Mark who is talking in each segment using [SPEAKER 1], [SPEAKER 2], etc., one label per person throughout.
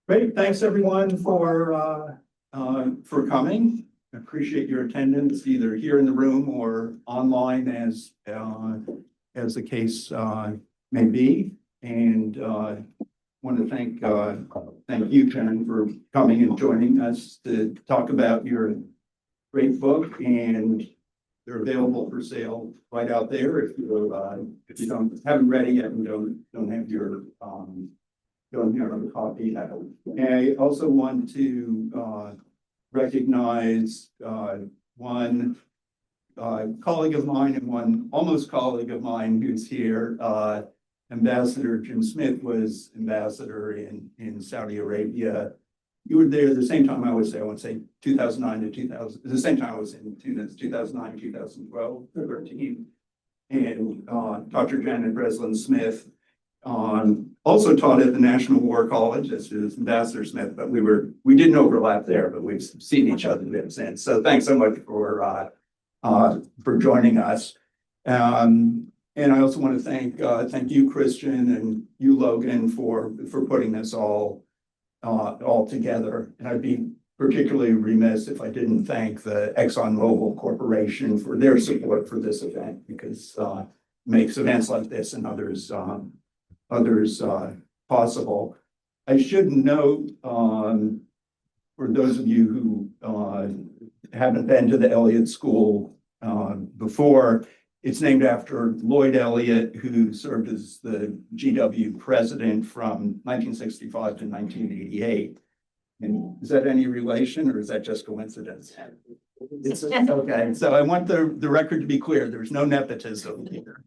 [SPEAKER 1] Great, thanks everyone for coming. I appreciate your attendance either here in the room or online as the case may be. And want to thank you, Karen, for coming and joining us to talk about your great book, and they're available for sale right out there if you haven't read it yet and don't have your a copy. And I also want to recognize one colleague of mine and one almost colleague of mine who's here. Ambassador Jim Smith was ambassador in Saudi Arabia. You were there the same time I was there. I want to say 2009 to 2000, the same time I was in 2009, 2012, 13. And Dr. Janet Breslin Smith also taught at the National War College, as is Ambassador Smith, but we didn't overlap there, but we've seen each other since. So thanks so much for joining us. And I also want to thank you, Christian, and you, Logan, for putting this all together. And I'd be particularly remiss if I didn't thank the ExxonMobil Corporation for their support for this event, because it makes events like this and others possible. I should note, for those of you who haven't been to the Elliott School before, it's named after Lloyd Elliott, who served as the GW president from 1965 to 1988. And is that any relation, or is that just coincidence? It's okay. So I want the record to be clear. There's no nepotism here.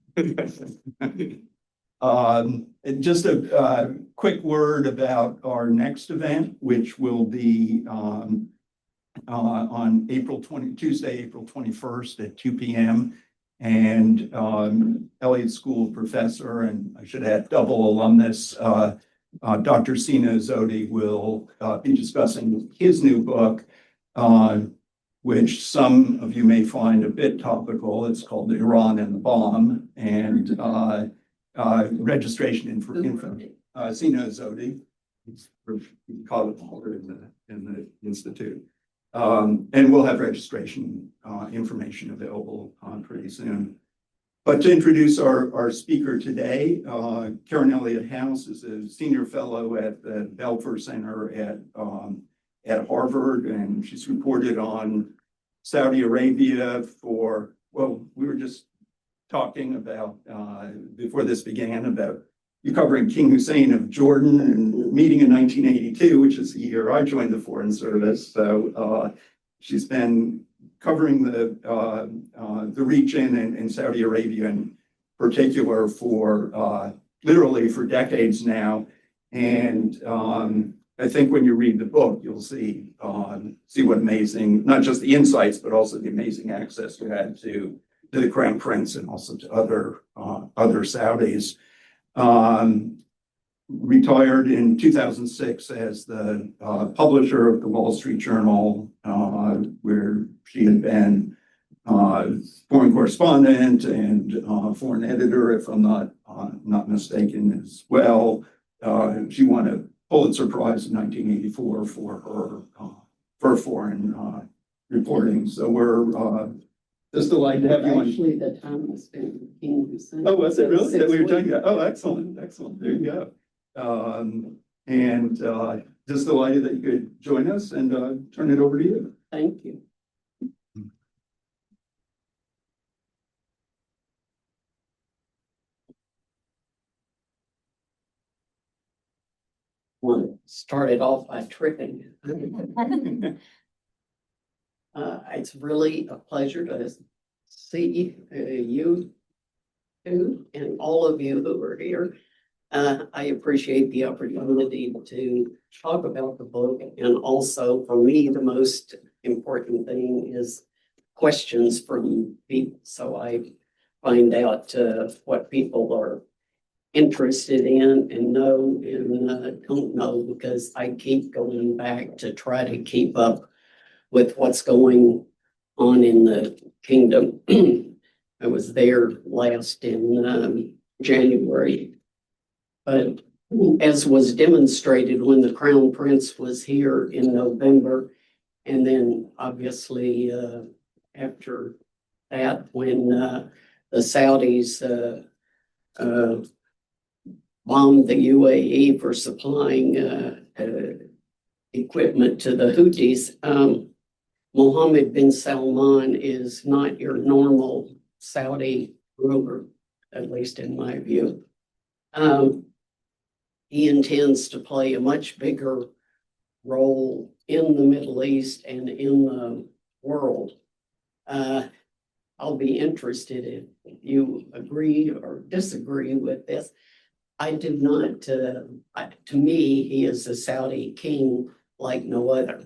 [SPEAKER 1] And just a quick word about our next event, which will be on Tuesday, April 21st at 2 p.m. And Elliott School professor, and I should add double alumnus, Dr. Sina Zodi will be discussing his new book, which some of you may find a bit topical. It's called Iran and the Bomb, and registration for Sina Zodi. We call it holder in the institute. And we'll have registration information available pretty soon. But to introduce our speaker today, Karen Elliott House is a senior fellow at the Belfer Center at Harvard, and she's reported on Saudi Arabia we were just talking about before this began about you covering King Hussein of Jordan and meeting in 1982, which is the year I joined the Foreign Service. So she's been covering the region and Saudi Arabia in particular for literally for decades now. And I think when you read the book, you'll see what amazing, not just the insights, but also the amazing access you had to the Crown Prince and also to other Saudis. Retired in 2006 as the publisher of the Wall Street Journal, where she had been foreign correspondent and foreign editor, if I'm not mistaken, as well. She won a Pulitzer Prize in 1984 for her foreign reporting. So we're just delighted to have you on.
[SPEAKER 2] Actually, the time was spent with King Hussein.
[SPEAKER 1] Oh, was it really? That we were talking about? Oh, excellent. There you go. And just delighted that you could join us, and turn it over to you.
[SPEAKER 2] Thank you. Want to start it off by tripping. It's really a pleasure to see you two and all of you who are here. I appreciate the opportunity to talk about the book, and also for me, the most important thing is questions from people. So I find out what people are interested in and know and don't know, because I keep going back to try to keep up with what's going on in the kingdom. I was there last in January, but as was demonstrated when the Crown Prince was here in November. And then obviously after that, when the Saudis bombed the UAE for supplying equipment to the Houthis, Mohammed bin Salman is not your normal Saudi ruler, at least in my view. He intends to play a much bigger role in the Middle East and in the world. I'll be interested if you agree or disagree with this. I do not, to me, he is a Saudi king like no other.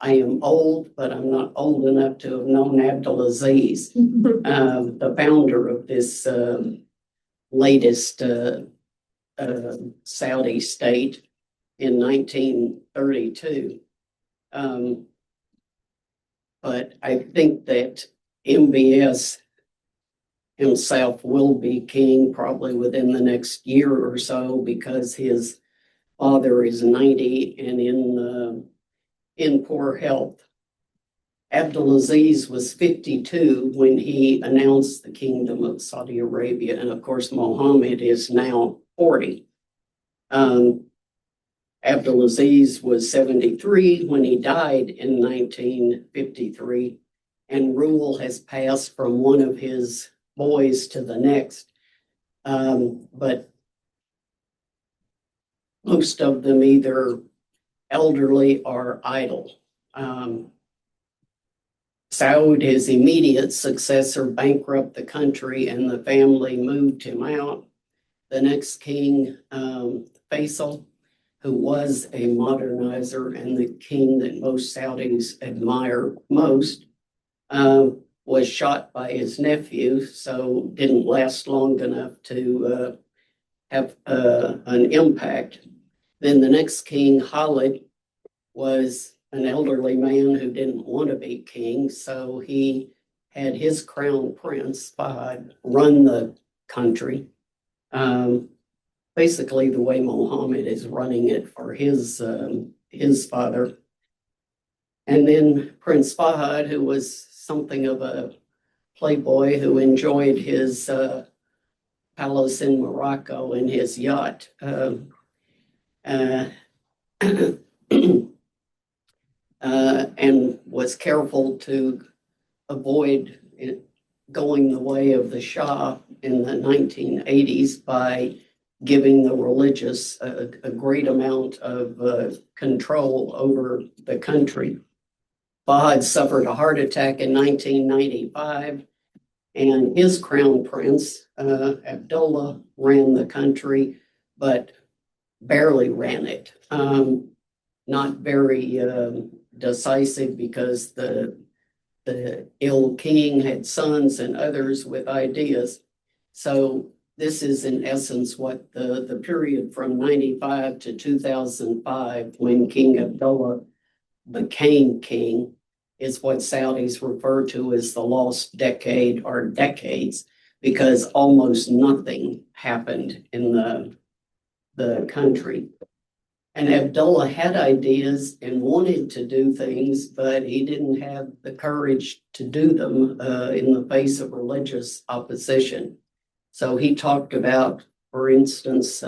[SPEAKER 2] I am old, but I'm not old enough to have known Abdulaziz, the founder of this latest Saudi state in 1932. But I think that MBS himself will be king probably within the next year or so, because his father is 90 and in poor health. Abdulaziz was 52 when he announced the kingdom of Saudi Arabia, and of course Mohammed is now 40. Abdulaziz was 73 when he died in 1953, and rule has passed from one of his boys to the next. But most of them either elderly or idle. Saud, his immediate successor, bankrupted the country and the family moved him out. The next king, Faisal, who was a modernizer and the king that most Saudis admire most, was shot by his nephew, so didn't last long enough to have an impact. Then the next king, Khalid, was an elderly man who didn't want to be king, so he had his crown prince, Fahd, run the country. Basically the way Mohammed is running it for his father. And then Prince Fahd, who was something of a playboy who enjoyed his palace in Morocco and his yacht. And was careful to avoid going the way of the Shah in the 1980s by giving the religious a great amount of control over the country. Fahd suffered a heart attack in 1995, and his crown prince, Abdullah, ran the country, but barely ran it. Not very decisive, because the ill king had sons and others with ideas. So this is in essence what the period from 95 to 2005, when King Abdullah became king, is what Saudis refer to as the lost decade or decades, because almost nothing happened in the country. And Abdullah had ideas and wanted to do things, but he didn't have the courage to do them in the face of religious opposition. So he talked about, for instance,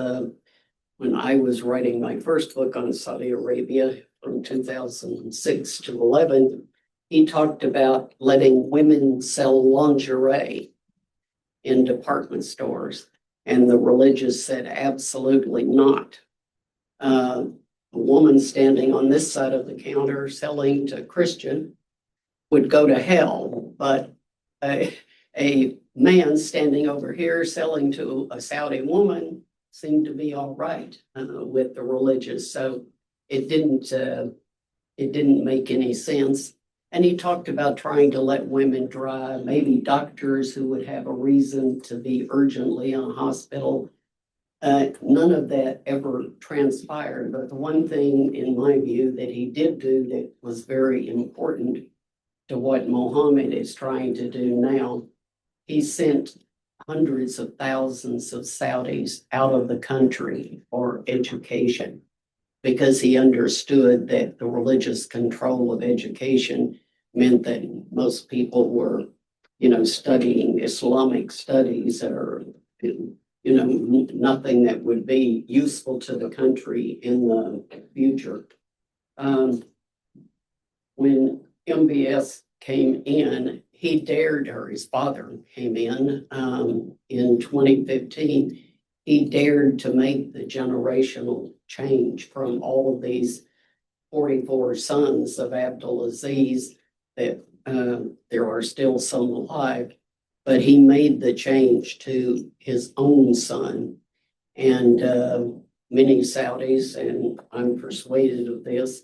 [SPEAKER 2] when I was writing my first book on Saudi Arabia from 2006 to 11, he talked about letting women sell lingerie in department stores. And the religious said, absolutely not. A woman standing on this side of the counter selling to Christian would go to hell, but a man standing over here selling to a Saudi woman seemed to be all right with the religious. So it didn't make any sense. And he talked about trying to let women drive, maybe doctors who would have a reason to be urgently in a hospital. None of that ever transpired, but the one thing in my view that he did do that was very important to what Mohammed is trying to do now, he sent hundreds of thousands of Saudis out of the country for education because he understood that the religious control of education meant that most people were, studying Islamic studies or, nothing that would be useful to the country in the future. When MBS came in, he dared, or his father came in 2015. He dared to make the generational change from all of these 44 sons of Abdulaziz that there are still some alive, but he made the change to his own son. And many Saudis, and I'm persuaded of this,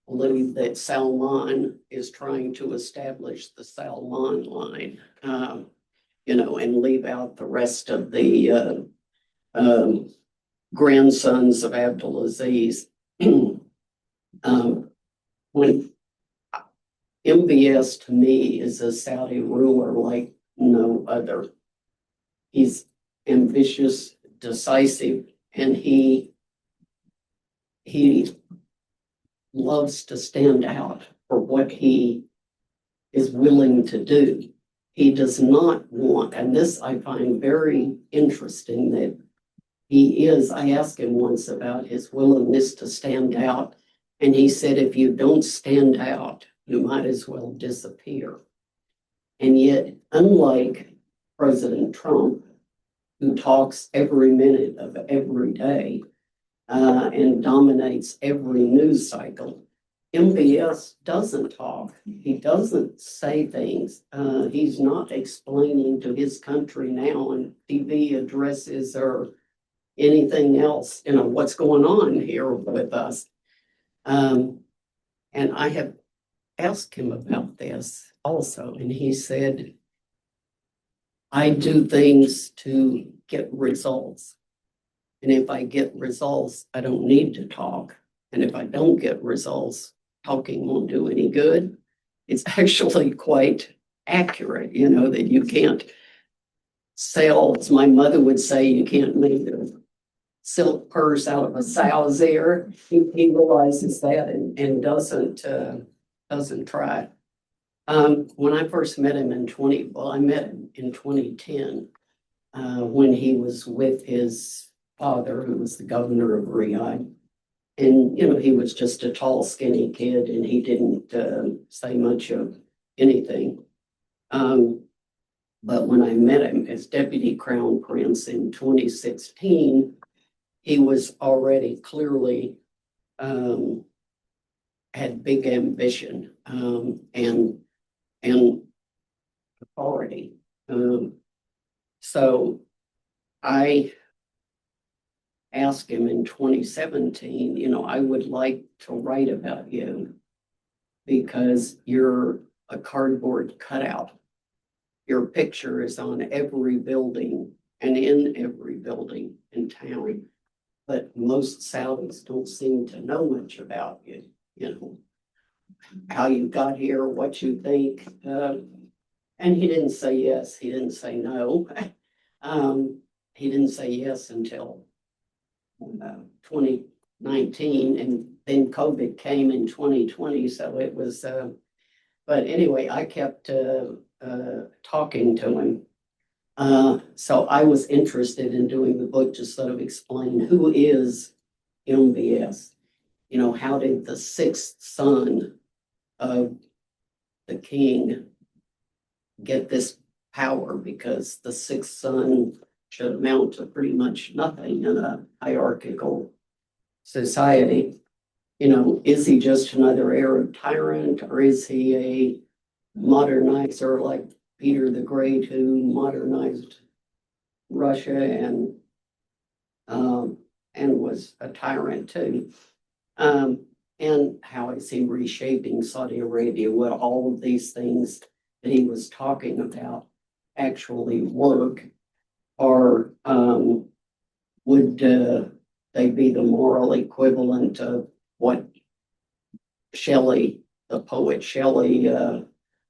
[SPEAKER 2] believe that Salman is trying to establish the Salman line, and leave out the rest of the grandsons of Abdulaziz. When MBS to me is a Saudi ruler like no other. He's ambitious, decisive, and he loves to stand out for what he is willing to do. He does not want, and this I find very interesting that I asked him once about his willingness to stand out, and he said, if you don't stand out, you might as well disappear. And yet, unlike President Trump, who talks every minute of every day, and dominates every news cycle, MBS doesn't talk. He doesn't say things. He's not explaining to his country now in TV addresses or anything else, what's going on here with us. And I have asked him about this also, and he said, I do things to get results. And if I get results, I don't need to talk. And if I don't get results, talking won't do any good. It's actually quite accurate, that you can't sell, as my mother would say, you can't make a silk purse out of a sow's ear. He realizes that and doesn't try. When I first met him I met him in 2010 when he was with his father, who was the governor of Riyadh. And, he was just a tall, skinny kid, and he didn't say much of anything. But when I met him as Deputy Crown Prince in 2016, he was already clearly had big ambition and authority. So I asked him in 2017, I would like to write about you because you're a cardboard cutout. Your picture is on every building and in every building in town, but most Saudis don't seem to know much about you, how you got here, what you think. And he didn't say yes, he didn't say no. He didn't say yes until 2019, and then COVID came in 2020, so it was, but anyway, I kept talking to him. So I was interested in doing the book to sort of explain who is MBS. How did the sixth son of the king get this power? Because the sixth son should amount to pretty much nothing in a hierarchical society. Is he just another Arab tyrant, or is he a modernizer like Peter the Great, who modernized Russia and was a tyrant too? And how is he reshaping Saudi Arabia? Well, all of these things that he was talking about actually work, or would they be the moral equivalent of what Shelley, the poet Shelley,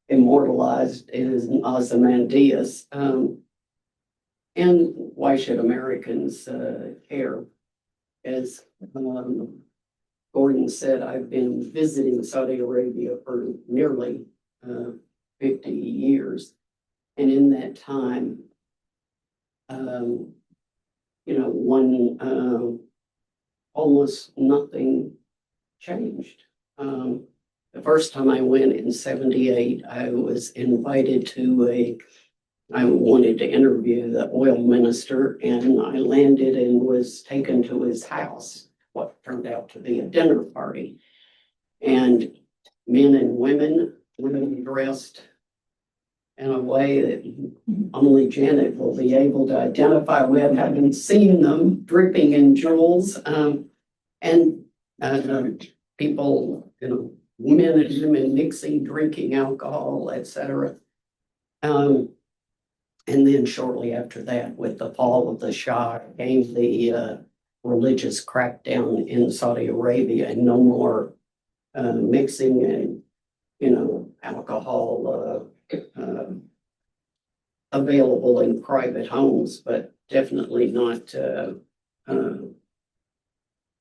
[SPEAKER 2] immortalized in Ozymandias? And why should Americans care? As Gordon said, I've been visiting Saudi Arabia for nearly 50 years. And in that time, almost nothing changed. The first time I went in 78, I was invited to I wanted to interview the oil minister, and I landed and was taken to his house, what turned out to be a dinner party. And men and women dressed in a way that only Janet will be able to identify with, having seen them dripping in jewels, and people, men and women mixing, drinking alcohol, etc. And then shortly after that, with the fall of the Shah, came the religious crackdown in Saudi Arabia, and no more mixing and, alcohol available in private homes, but definitely not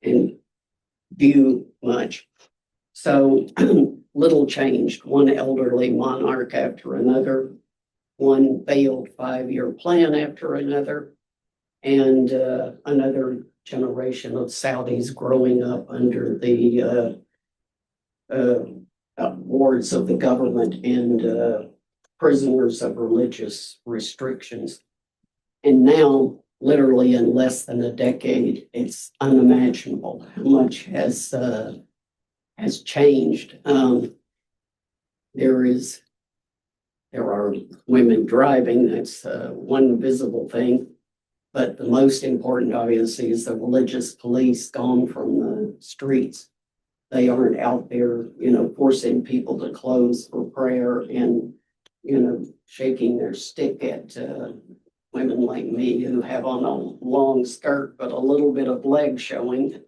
[SPEAKER 2] in view much. So little changed. One elderly monarch after another, one failed 5-year plan after another, and another generation of Saudis growing up under the wards of the government and prisoners of religious restrictions. And now, literally in less than a decade, it's unimaginable how much has changed. There are women driving. That's one visible thing. But the most important, obviously, is the religious police gone from the streets. They aren't out there, forcing people to close for prayer and, shaking their stick at women like me who have on a long skirt but a little bit of leg showing.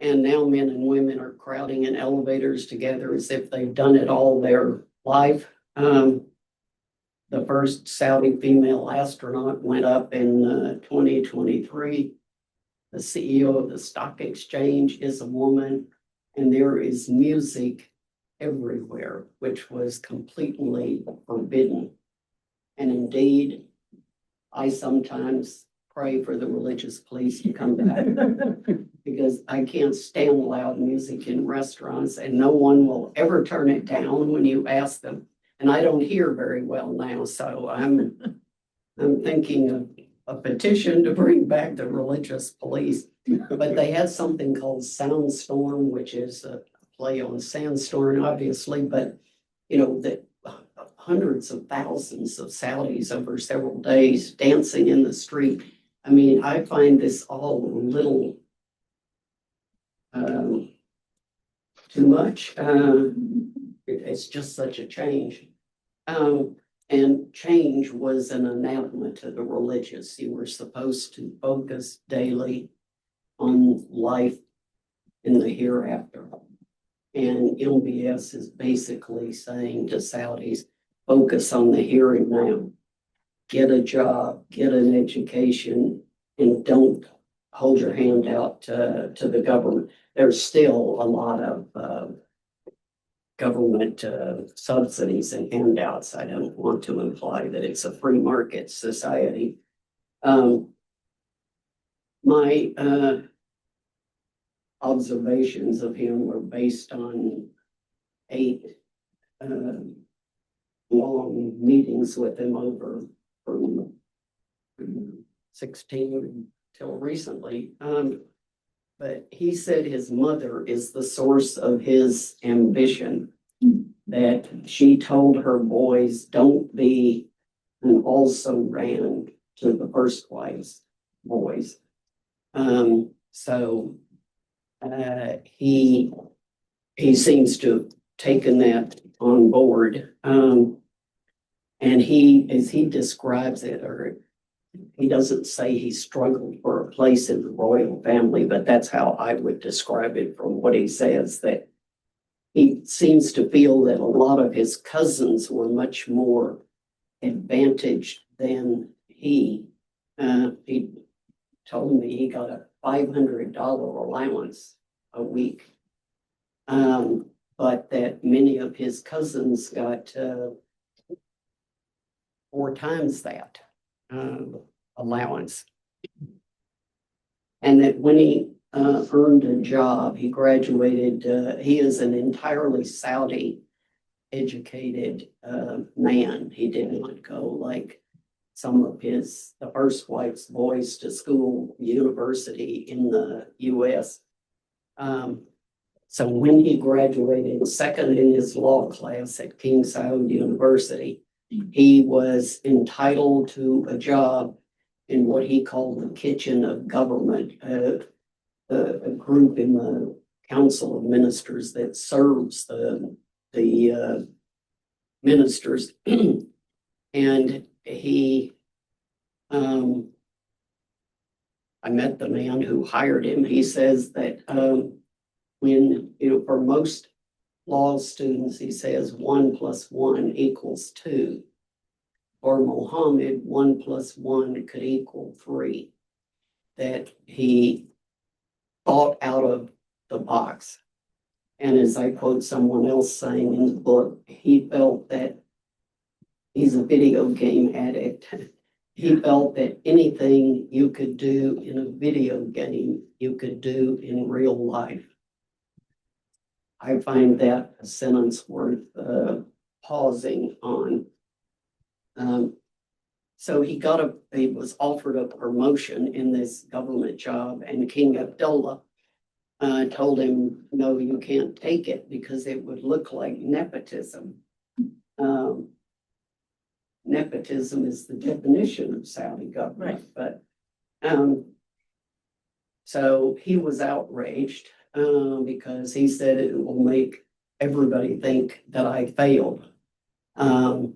[SPEAKER 2] And now men and women are crowding in elevators together as if they've done it all their life. The first Saudi female astronaut went up in 2023. The CEO of the stock exchange is a woman, and there is music everywhere, which was completely forbidden. And indeed, I sometimes pray for the religious police to come back because I can't stand loud music in restaurants, and no one will ever turn it down when you ask them. And I don't hear very well now, so I'm thinking of a petition to bring back the religious police. But they had something called Soundstorm, which is a play on Sandstorm, obviously, but that hundreds of thousands of Saudis over several days dancing in the street. I mean, I find this all a little too much. It's just such a change. And change was an anathema to the religious. You were supposed to focus daily on life in the hereafter. And MBS is basically saying to Saudis, focus on the here and now. Get a job, get an education, and don't hold your hand out to the government. There's still a lot of government subsidies and handouts. I don't want to imply that it's a free market society. My observations of him were based on 8 long meetings with him over from 16 till recently. But he said his mother is the source of his ambition, that she told her boys, don't be an also ran to the first wife's boys. So he seems to have taken that on board. And he, as he describes it, or he doesn't say he struggled for a place in the royal family, but that's how I would describe it from what he says, that he seems to feel that a lot of his cousins were much more advantaged than he. He told me he got a $500 allowance a week. But that many of his cousins got 4 times that allowance. And that when he earned a job, he graduated, he is an entirely Saudi educated man. He did not go like some of the first wife's boys to school, university in the US. So when he graduated second in his law class at King Saud University, he was entitled to a job in what he called the kitchen of government, a group in the Council of Ministers that serves the ministers. And he, I met the man who hired him. He says that when, for most law students, he says 1 + 1 = 2. For Mohammed, 1 + 1 could equal 3. That he thought out of the box. And as I quote someone else saying in the book, he felt that he's a video game addict. He felt that anything you could do in a video game, you could do in real life. I find that a sentence worth pausing on. So he was offered a promotion in this government job, and King Abdullah told him, no, you can't take it because it would look like nepotism. Nepotism is the definition of Saudi government, right. But so he was outraged because he said it will make everybody think that I failed. And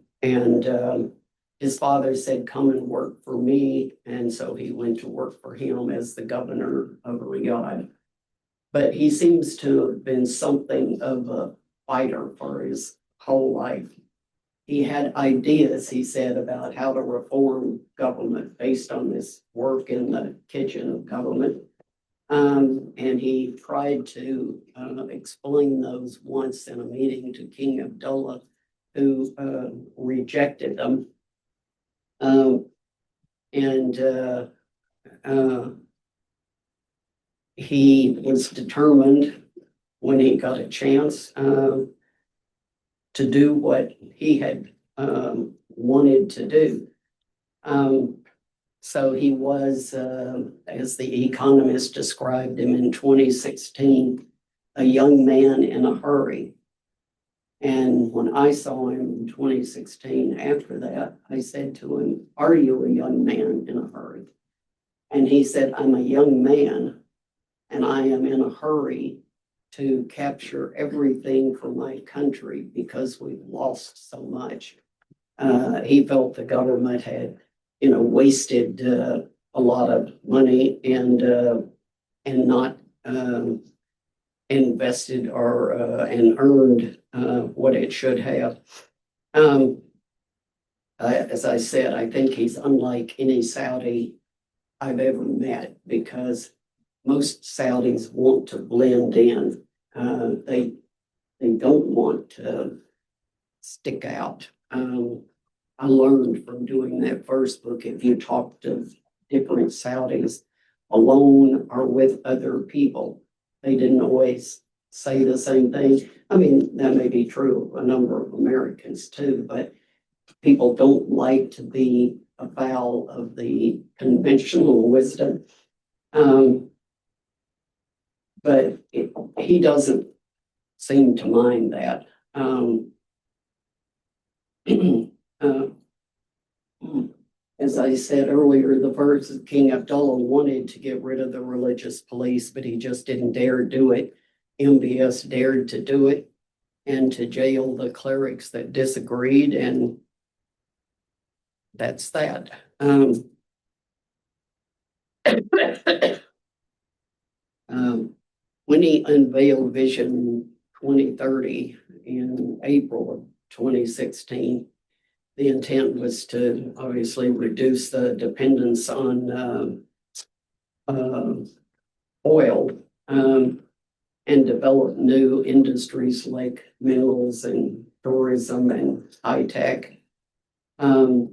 [SPEAKER 2] his father said, come and work for me. And so he went to work for him as the governor of Riyadh. But he seems to have been something of a fighter for his whole life. He had ideas, he said, about how to reform government based on this work in the kitchen of government. And he tried to explain those once in a meeting to King Abdullah, who rejected them. He was determined when he got a chance to do what he had wanted to do. So he was, as The Economist described him in 2016, a young man in a hurry. And when I saw him in 2016, after that, I said to him, are you a young man in a hurry? And he said, I'm a young man, and I am in a hurry to capture everything for my country because we've lost so much. He felt the government had, wasted a lot of money and not invested or and earned what it should have. As I said, I think he's unlike any Saudi I've ever met because most Saudis want to blend in. They don't want to stick out. I learned from doing that first book, if you talk to different Saudis alone or with other people, they didn't always say the same thing. I mean, that may be true of a number of Americans too, but people don't like to be afoul of the conventional wisdom. But he doesn't seem to mind that. As I said earlier, the verse of King Abdullah wanted to get rid of the religious police, but he just didn't dare do it. MBS dared to do it and to jail the clerics that disagreed, and that's that. When he unveiled Vision 2030 in April of 2016, the intent was to obviously reduce the dependence on oil, and develop new industries like minerals and tourism and high tech. 10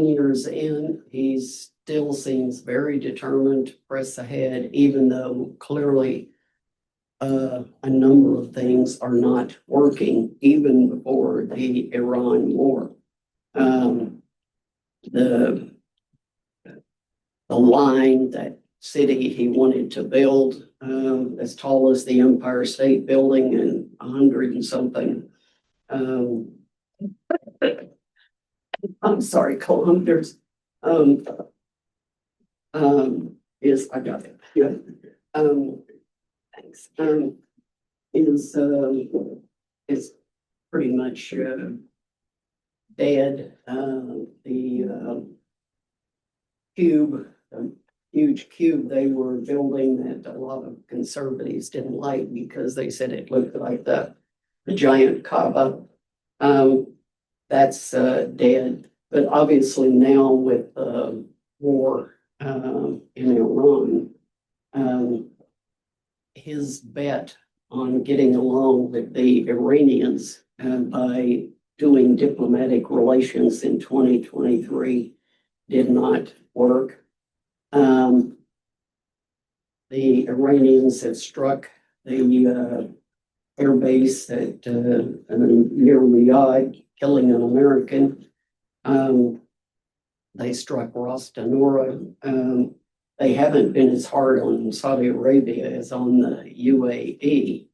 [SPEAKER 2] years in, he still seems very determined to press ahead, even though clearly a number of things are not working, even before the Iran war. The line, that city he wanted to build, as tall as the Empire State Building and 100 and something. I'm sorry, kilometers. Is I got it. Yeah. Thanks. Is pretty much dead. The cube, the huge cube they were building that a lot of conservatives didn't like because they said it looked like the giant Kaaba. That's dead. But obviously now with the war in Iran, his bet on getting along with the Iranians by doing diplomatic relations in 2023 did not work. The Iranians have struck the air base at near Riyadh, killing an American. They struck Ras Tanura. They haven't been as hard on Saudi Arabia as on the UAE.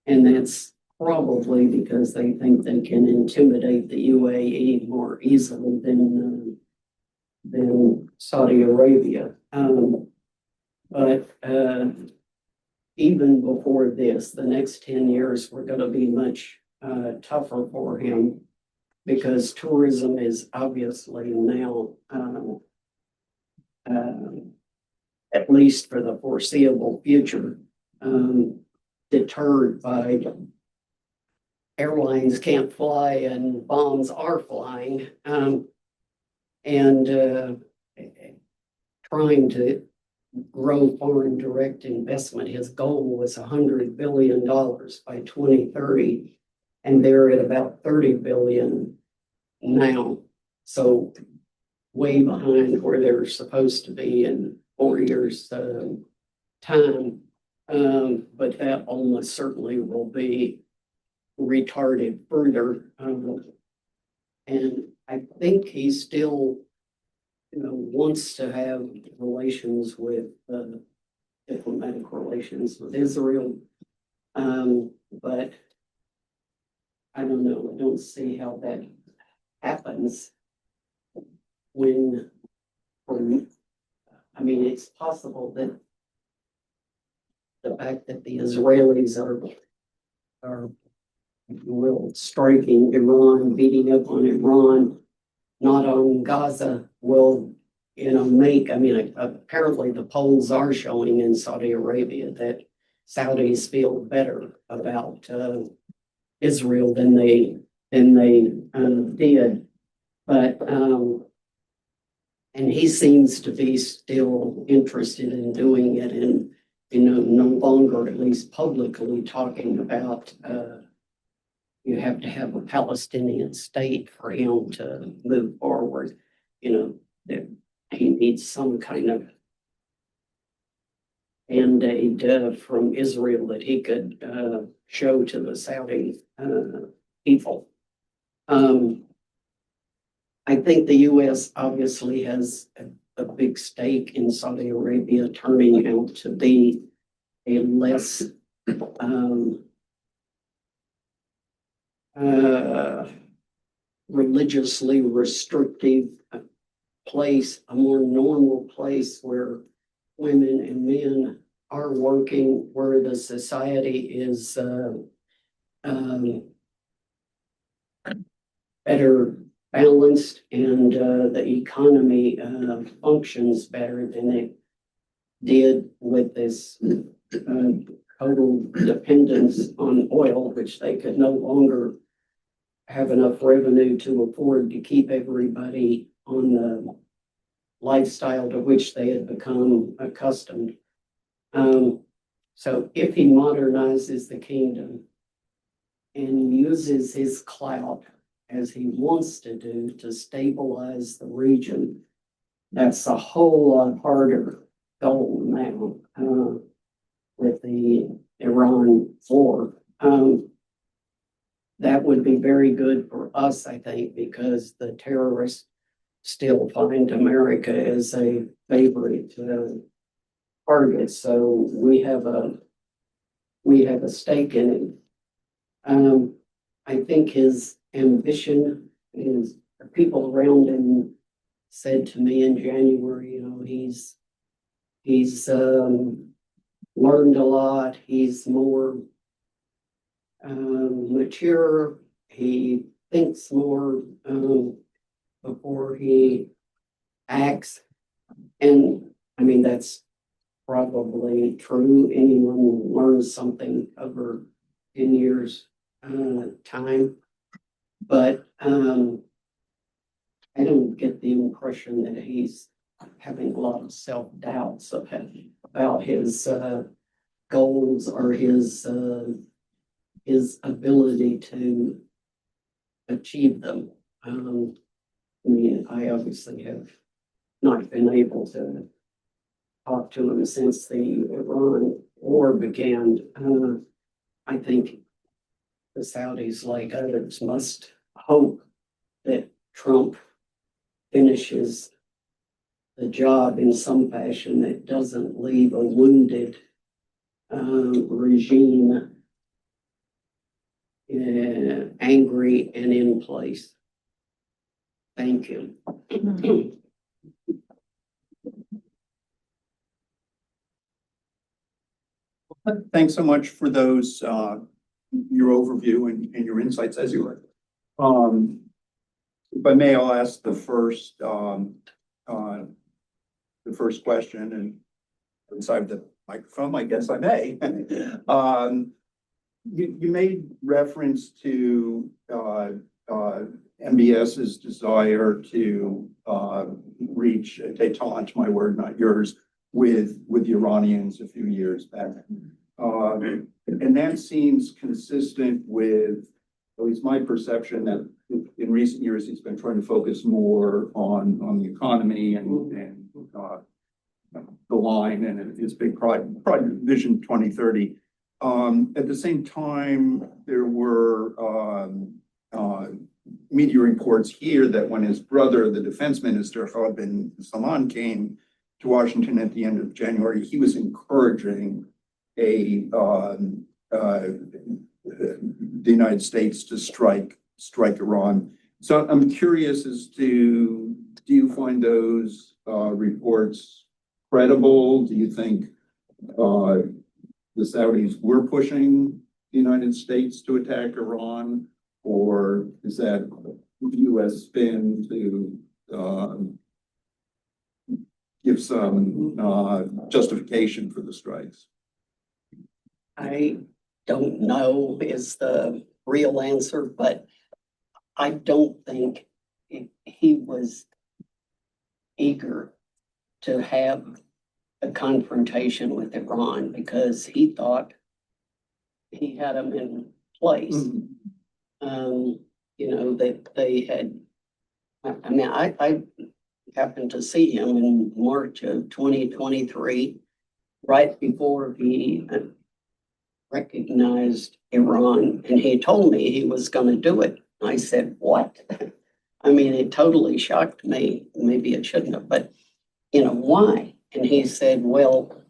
[SPEAKER 2] And that's probably because they think they can intimidate the UAE more easily than Saudi Arabia. But even before this, the next 10 years were going to be much tougher for him because tourism is obviously now, at least for the foreseeable future, deterred by airlines can't fly and bombs are flying, and trying to grow foreign direct investment. His goal was $100 billion by 2030, and they're at about 30 billion now. So way behind where they're supposed to be in 4 years' time. But that almost certainly will be retarded further. And I think he still, wants to have relations with diplomatic relations with Israel. But I don't know. I don't see how that happens when, it's possible that the fact that the Israelis are striking Iran, beating up on Iran, not on Gaza, will, apparently the polls are showing in Saudi Arabia that Saudis feel better about Israel than they did. But and he seems to be still interested in doing it, and no longer, at least publicly, talking about you have to have a Palestinian state for him to move forward. That he needs some kind of band-aid from Israel that he could show to the Saudi people. I think the U.S. obviously has a big stake in Saudi Arabia turning out to be a less religiously restrictive place, a more normal place where women and men are working, where the society is better balanced, and the economy functions better than it did with this total dependence on oil, which they could no longer have enough revenue to afford to keep everybody on the lifestyle to which they had become accustomed. So if he modernizes the kingdom and uses his clout as he wants to do to stabilize the region, that's a whole lot harder goal now with the Iran war. That would be very good for us, I think, because the terrorists still find America as a favorite target. So we have a stake in it. I think his ambition is, the people around him said to me in January, you know, he's learned a lot. He's more mature. He thinks more before he acts. And I mean, that's probably true. Anyone who learns something over 10 years time. But I don't get the impression that he's having a lot of self-doubts about his goals or his ability to achieve them. I mean, I obviously have not been able to talk to him since the Iran war began. I think the Saudis, like others, must hope that Trump finishes the job in some fashion that doesn't leave a wounded regime angry and in place. Thank you.
[SPEAKER 1] Thanks so much for those, your overview and your insights as you were. If I may, I'll ask the first question and inside the microphone, I guess I may. You made reference to MBS's desire to reach détente, my word, not yours, with the Iranians a few years back. And that seems consistent with, at least my perception, that in recent years he's been trying to focus more on the economy and the line and his big Pride Vision 2030. At the same time, there were media reports here that when his brother, the defense minister, Mohammed bin Salman, came to Washington at the end of January, he was encouraging the United States to strike Iran. So I'm curious as to, do you find those reports credible? Do you think the Saudis were pushing the United States to attack Iran, or is that U.S. spin to give some justification for the strikes?
[SPEAKER 2] I don't know is the real answer, but I don't think he was eager to have a confrontation with Iran because he thought he had them in place. You know, that they had, I mean, I happened to see him in March of 2023, right before he recognized Iran, and he told me he was going to do it. I said, what? I mean, it totally shocked me. Maybe it shouldn't have, but, you know, why? And he said, well,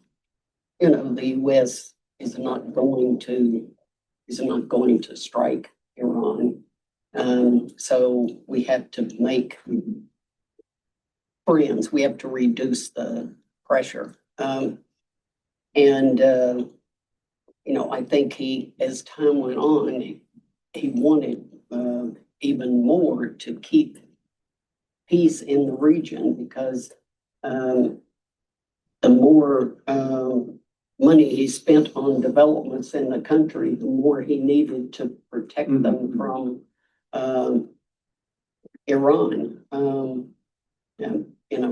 [SPEAKER 2] you know, the U.S. is not going to strike Iran. So we have to make friends. We have to reduce the pressure. You know, I think as time went on, he wanted even more to keep peace in the region because the more money he spent on developments in the country, the more he needed to protect them from Iran. And,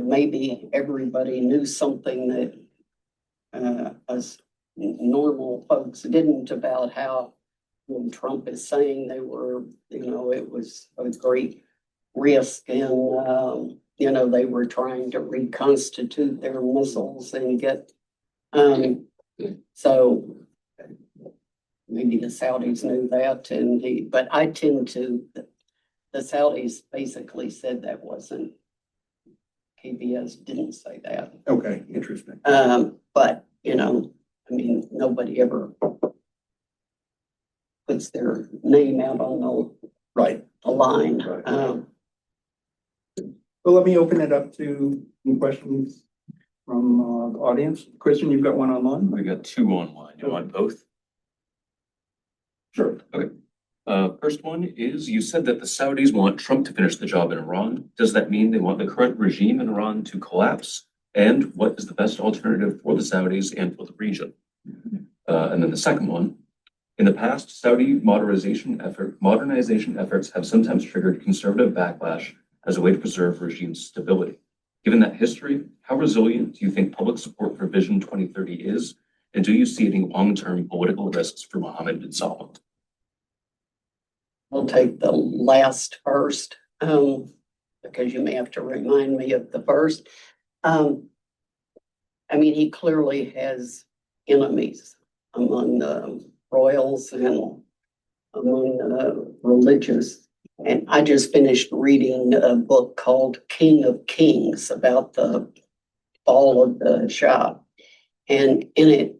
[SPEAKER 2] maybe everybody knew something that us normal folks didn't about how when Trump is saying they were, it was a great risk and, they were trying to reconstitute their missiles and get, so maybe the Saudis knew that but I tend to, the Saudis basically said that wasn't, KBS didn't say that.
[SPEAKER 1] Okay, interesting.
[SPEAKER 2] But, nobody ever puts their name out on
[SPEAKER 1] Right.
[SPEAKER 2] the line.
[SPEAKER 1] Right. Well, let me open it up to some questions from the audience. Christian, you've got one online?
[SPEAKER 3] We got two online. You want both?
[SPEAKER 1] Sure.
[SPEAKER 3] Okay. First one is, you said that the Saudis want Trump to finish the job in Iran. Does that mean they want the current regime in Iran to collapse? And what is the best alternative for the Saudis and for the region? And then the second one, in the past, Saudi modernization efforts have sometimes triggered conservative backlash as a way to preserve regime stability. Given that history, how resilient do you think public support for Vision 2030 is? And do you see any long-term political risks for Mohammed bin Salman?
[SPEAKER 2] I'll take the last first, because you may have to remind me of the first. He clearly has enemies among royals and among religious. And I just finished reading a book called King of Kings about the fall of the Shah. And in it,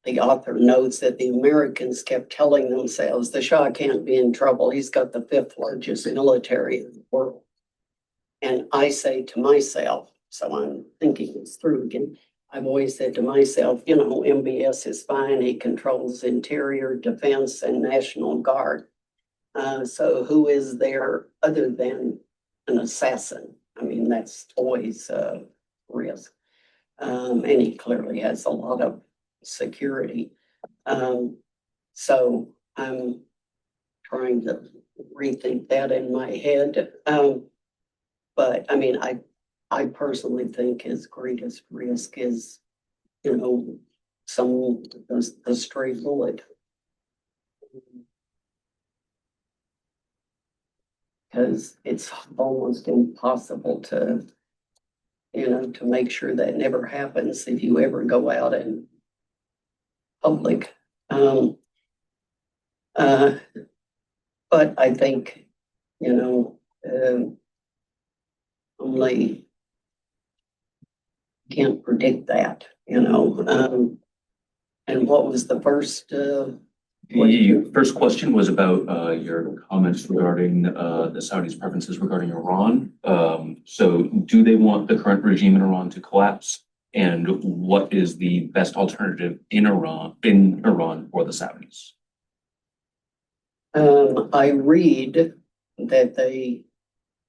[SPEAKER 2] the author notes that the Americans kept telling themselves, the Shah can't be in trouble. He's got the fifth largest military in the world. And I say to myself, so I'm thinking this through again, I've always said to myself, MBS is fine. He controls interior, defense, and National Guard. So who is there other than an assassin? That's always a risk. And he clearly has a lot of security. So I'm trying to rethink that in my head. But I personally think his greatest risk is, the stray bullet. Because it's almost impossible to make sure that never happens if you ever go out in public. But I think, only can't predict that, and what was the first?
[SPEAKER 3] The first question was about your comments regarding the Saudis' preferences regarding Iran. So do they want the current regime in Iran to collapse? And what is the best alternative in Iran for the Saudis?
[SPEAKER 2] I read that they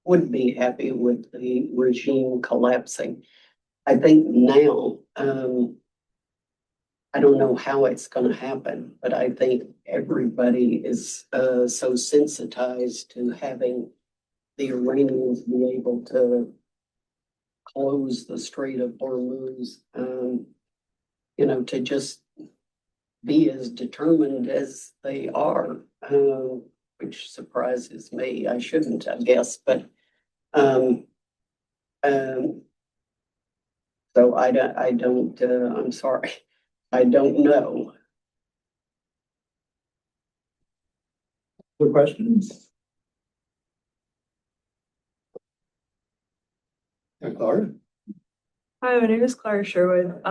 [SPEAKER 2] would be happy with the regime collapsing. I think now, I don't know how it's going to happen, but I think everybody is so sensitized to having the Iranians be able to close the Strait of Hormuz, to just be as determined as they are, which surprises me. I shouldn't, I guess, but so I don't, I'm sorry, I don't know.
[SPEAKER 1] Other questions? Clara?
[SPEAKER 4] Hi, my name is Clara Sherwood.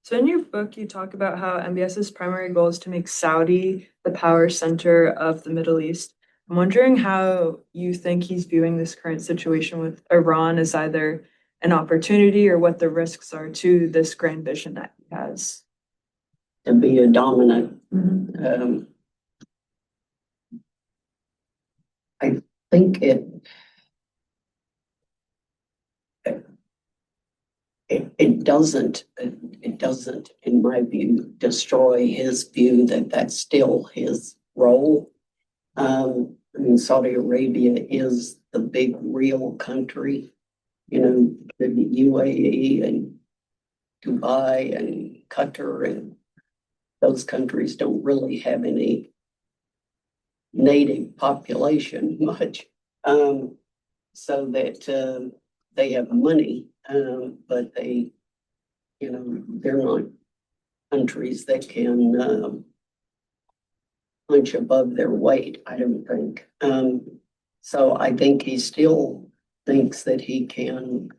[SPEAKER 4] So in your book, you talk about how MBS's primary goal is to make Saudi the power center of the Middle East. I'm wondering how you think he's viewing this current situation with Iran as either an opportunity or what the risks are to this grand vision that he has.
[SPEAKER 2] To be a dominant. I think it doesn't, in my view, destroy his view that that's still his role. I mean, Saudi Arabia is the big real country, you know, the UAE and Dubai and Qatar, and those countries don't really have any native population much. So that they have money, but they, you know, they're not countries that can punch above their weight, I don't think. So I think he still thinks that he can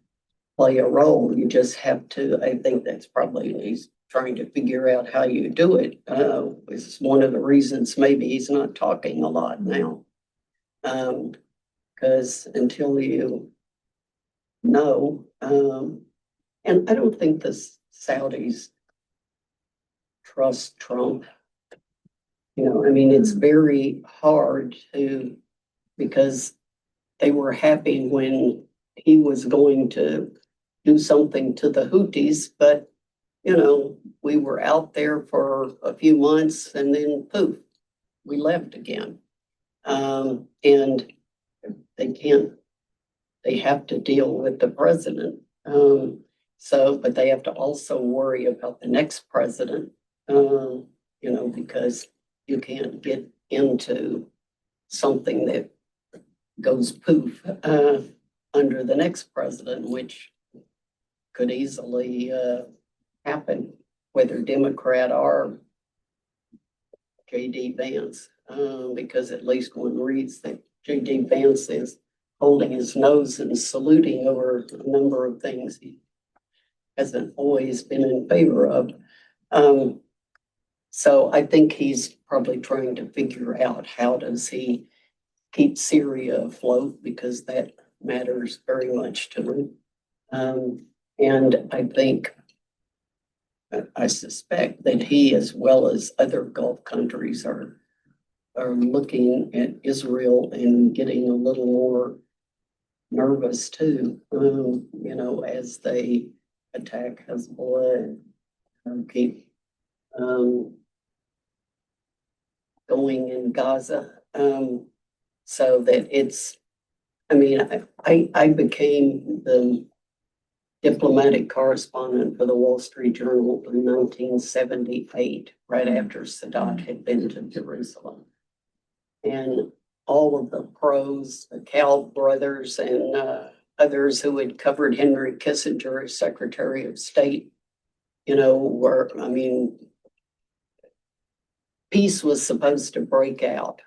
[SPEAKER 2] play a role. You just have to, I think that's probably, he's trying to figure out how you do it. Is one of the reasons maybe he's not talking a lot now. Because until you know, and I don't think the Saudis trust Trump. You know, I mean, it's very hard to, because they were happy when he was going to do something to the Houthis, but, you know, we were out there for a few months and then poof, we left again. And they can't, they have to deal with the president. But they have to also worry about the next president, you know, because you can't get into something that goes poof under the next president, which could easily happen, whether Democrat or J.D. Vance, because at least one reads that J.D. Vance is holding his nose and saluting over a number of things he hasn't always been in favor of. So I think he's probably trying to figure out how does he keep Syria afloat, because that matters very much to him. And I think, I suspect that he, as well as other Gulf countries, are looking at Israel and getting a little more nervous too, you know, as they attack Hezbollah and keep going in Gaza. So that it's, I mean, I became the diplomatic correspondent for the Wall Street Journal in 1978, right after Sadat had been to Jerusalem. And all of the pros, the Cal brothers and others who had covered Henry Kissinger as Secretary of State, you know, were, I mean, peace was supposed to break out.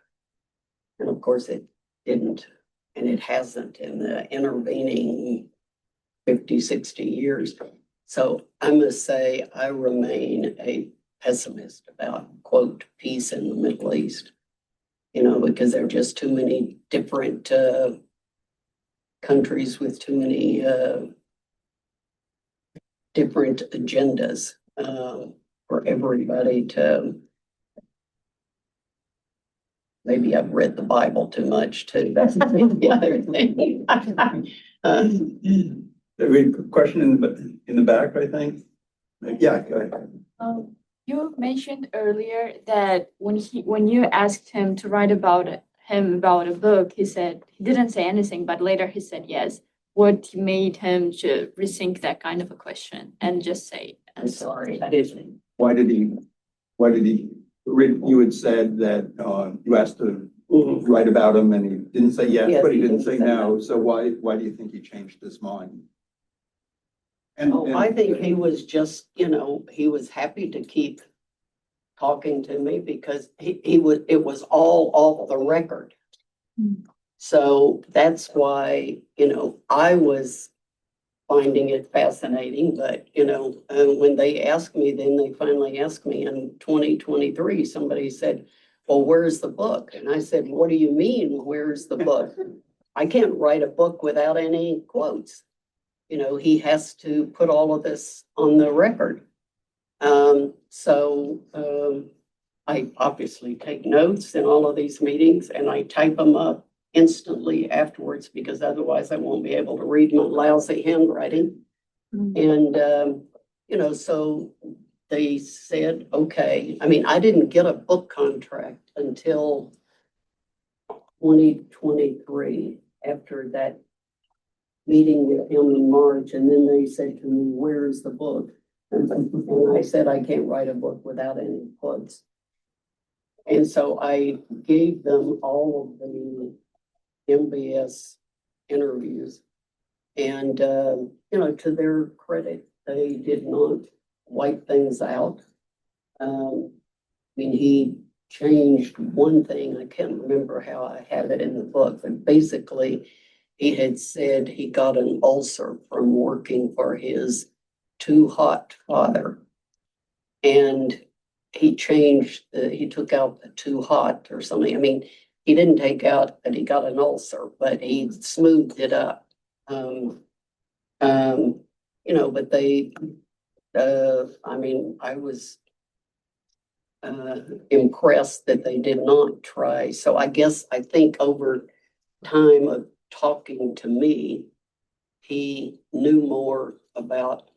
[SPEAKER 2] And of course it didn't, and it hasn't in the intervening 50, 60 years. So I must say I remain a pessimist about, quote, peace in the Middle East, you know, because there are just too many different countries with too many different agendas for everybody to. Maybe I've read the Bible too much too. That's the other thing.
[SPEAKER 1] We have a question in the back, I think. Yeah, go ahead.
[SPEAKER 5] You mentioned earlier that when you asked him to write about a book, he said he didn't say anything, but later he said yes. What made him to rethink that kind of a question and just say,
[SPEAKER 2] I'm sorry, I didn't.
[SPEAKER 1] Why did he, you had said that you asked to write about him and he didn't say yes,
[SPEAKER 2] Yes,
[SPEAKER 1] but he
[SPEAKER 2] he
[SPEAKER 1] didn't
[SPEAKER 2] didn't
[SPEAKER 1] say
[SPEAKER 2] say
[SPEAKER 1] no.
[SPEAKER 2] no.
[SPEAKER 1] So why do you think he changed his mind?
[SPEAKER 2] I think he was just, you know, he was happy to keep talking to me because it was all off the record. So that's why, you know, I was finding it fascinating, but, you know, when they asked me, then they finally asked me in 2023, somebody said, well, where's the book? And I said, what do you mean, where's the book? I can't write a book without any quotes. You know, he has to put all of this on the record. I obviously take notes in all of these meetings and I type them up instantly afterwards because otherwise I won't be able to read my lousy handwriting. And, you know, so they said, okay. I mean, I didn't get a book contract until 2023 after that meeting with him in March. And then they said to me, "Where's the book?" And I said, "I can't write a book without any quotes." And so I gave them all of the MBS interviews. And, to their credit, they did not wipe things out. He changed one thing. I can't remember how I have it in the book, but basically he had said he got an ulcer from working for his too hot father. And he took out the too hot or something. He didn't take out that he got an ulcer, but he smoothed it up. But I was impressed that they did not try. So I think over time of talking to me, he knew more about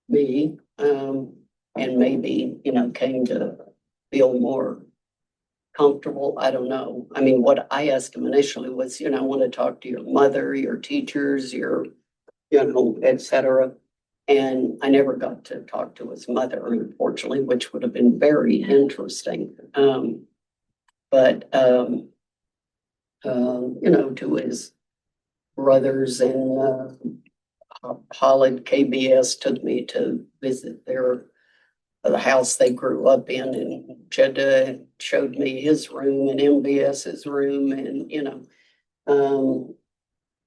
[SPEAKER 2] me, and maybe, came to feel more comfortable. I don't know. What I asked him initially was, I want to talk to your mother, your teachers, your, et cetera. And I never got to talk to his mother, unfortunately, which would have been very interesting. To his brothers and Holland KBS took me to visit the house they grew up in Jeddah, and showed me his room and MBS's room. And,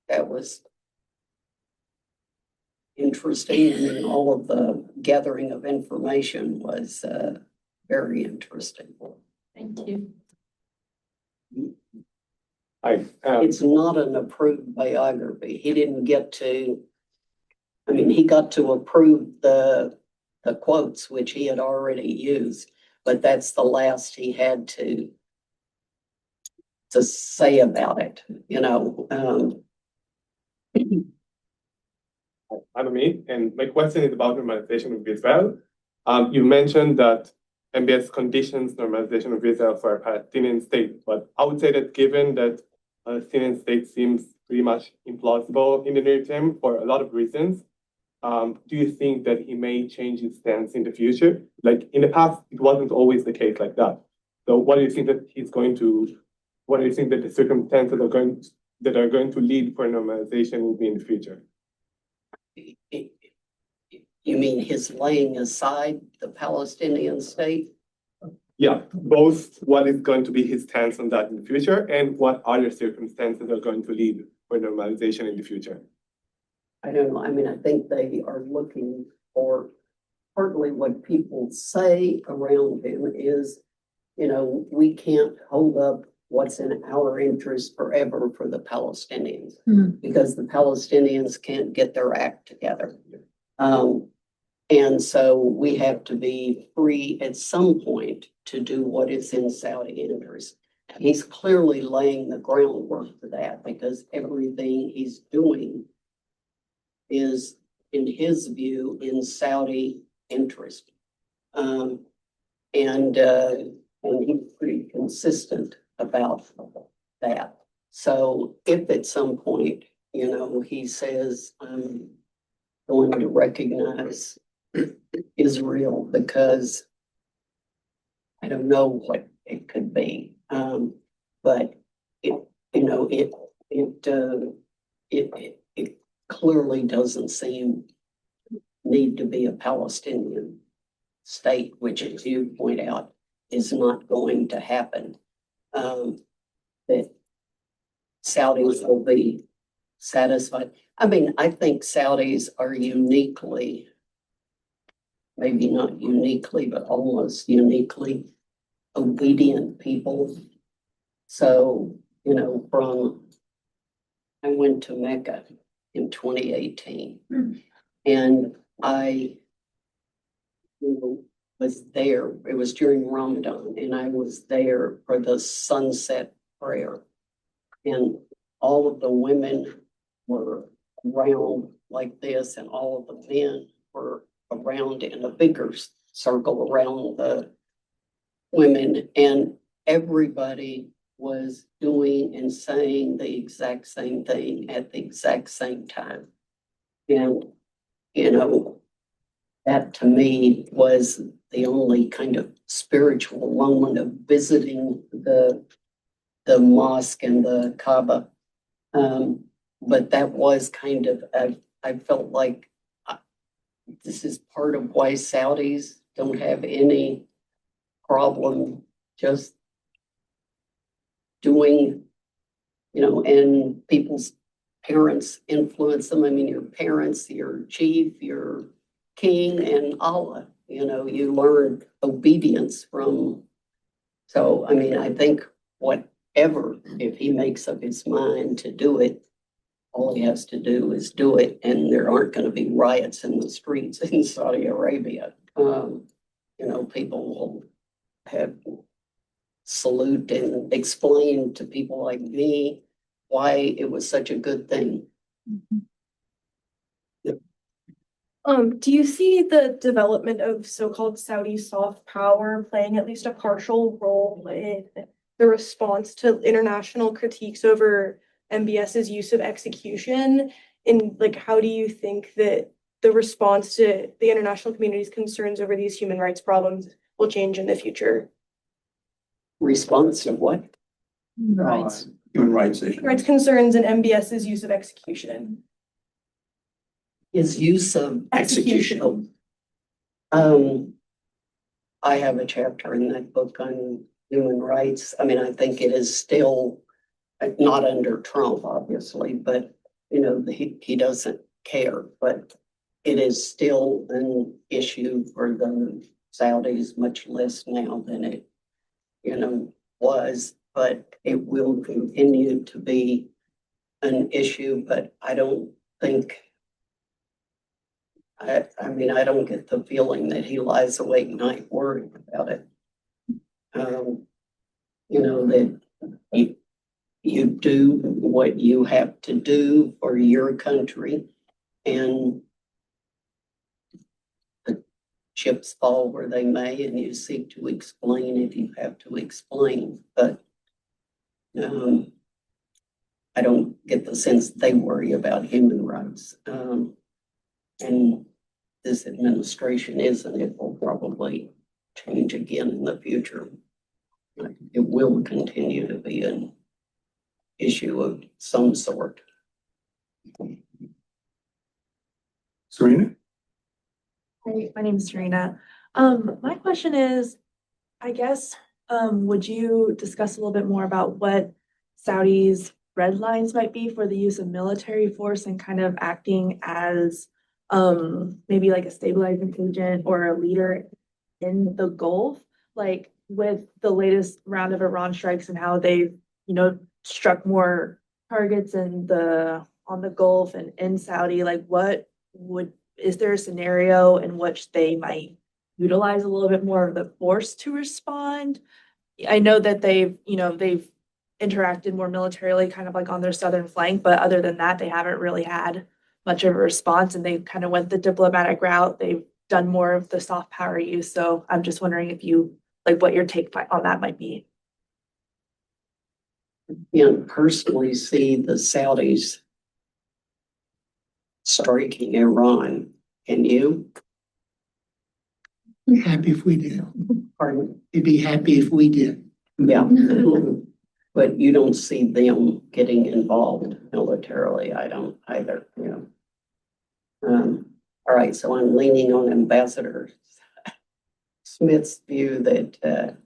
[SPEAKER 2] that was interesting. All of the gathering of information was very interesting.
[SPEAKER 5] Thank you.
[SPEAKER 2] It's not an approved biography. He didn't get to, he got to approve the quotes, which he had already used, but that's the last he had to say about it,
[SPEAKER 6] I'm Amit, and my question is about normalization of Israel. You mentioned that MBS conditions normalization of Israel for a Palestinian state, but I would say that given that Palestinian state seems pretty much implausible in the near term for a lot of reasons, do you think that he may change his stance in the future? Like in the past, it wasn't always the case like that. So what do you think that what do you think that the circumstances are going to lead for normalization will be in the future?
[SPEAKER 2] You mean his laying aside the Palestinian state?
[SPEAKER 6] Yeah, both what is going to be his stance on that in the future and what other circumstances are going to lead for normalization in the future.
[SPEAKER 2] I don't know. I think they are looking for, partly what people say around him is, we can't hold up what's in our interest forever for the Palestinians, because the Palestinians can't get their act together. And so we have to be free at some point to do what is in Saudi interest. He's clearly laying the groundwork for that, because everything he's doing is, in his view, in Saudi interest. And he's pretty consistent about that. So if at some point, he says, I'm going to recognize Israel, because I don't know what it could be. But it clearly doesn't seem need to be a Palestinian state, which, as you point out, is not going to happen. That Saudis will be satisfied. I think Saudis are uniquely, maybe not uniquely, but almost uniquely obedient people. So, I went to Mecca in 2018, and I was there. It was during Ramadan, and I was there for the sunset prayer. And all of the women were around like this, and all of the men were around in a bigger circle around the women, and everybody was doing and saying the exact same thing at the exact same time. And, you know, that to me was the only kind of spiritual moment of visiting the mosque and the Kaaba. But that was kind of, I felt like this is part of why Saudis don't have any problem just doing, you know, and people's parents influence them. I mean, your parents, your chief, your king, and Allah, you know, you learn obedience from. So, I mean, I think whatever, if he makes up his mind to do it, all he has to do is do it, and there aren't going to be riots in the streets in Saudi Arabia. You know, people will have salute and explain to people like me why it was such a good thing.
[SPEAKER 7] Do you see the development of so-called Saudi soft power playing at least a partial role in the response to international critiques over MBS's use of execution? And like, how do you think that the response to the international community's concerns over these human rights problems will change in the future?
[SPEAKER 2] Response to what?
[SPEAKER 1] Rights. Human rights issues.
[SPEAKER 7] Human rights concerns and MBS's use of execution.
[SPEAKER 2] His use of execution. I have a chapter in that book on human rights. I mean, I think it is still not under Trump, obviously, but you know, he doesn't care, but it is still an issue for the Saudis, much less now than it, you know, was, but it will continue to be an issue, but I don't think, I mean, I don't get the feeling that he lies awake at night worried about it. You know, that you do what you have to do for your country, and the chips fall where they may, and you seek to explain if you have to explain. But I don't get the sense they worry about human rights. And this administration is, and it will probably change again in the future. It will continue to be an issue of some sort.
[SPEAKER 1] Serena?
[SPEAKER 4] Hi, my name is Serena. My question is, I guess, would you discuss a little bit more about what Saudi's red lines might be for the use of military force and kind of acting as maybe like a stabilizing agent or a leader in the Gulf, like with the latest round of Iran strikes and how they've, you know, struck more targets on the Gulf and in Saudi, like is there a scenario in which they might utilize a little bit more of the force to respond? I know that they've interacted more militarily kind of like on their southern flank, but other than that, they haven't really had much of a response, and they kind of went the diplomatic route. They've done more of the soft power use. So I'm just wondering if you like what your take on that might be.
[SPEAKER 2] You know, personally see the Saudis striking Iran. Can you?
[SPEAKER 8] Be happy if we did.
[SPEAKER 2] Pardon?
[SPEAKER 8] We'd be happy if we did.
[SPEAKER 2] Yeah. But you don't see them getting involved militarily. I don't either, you know. All right, so I'm leaning on Ambassador Smith's view that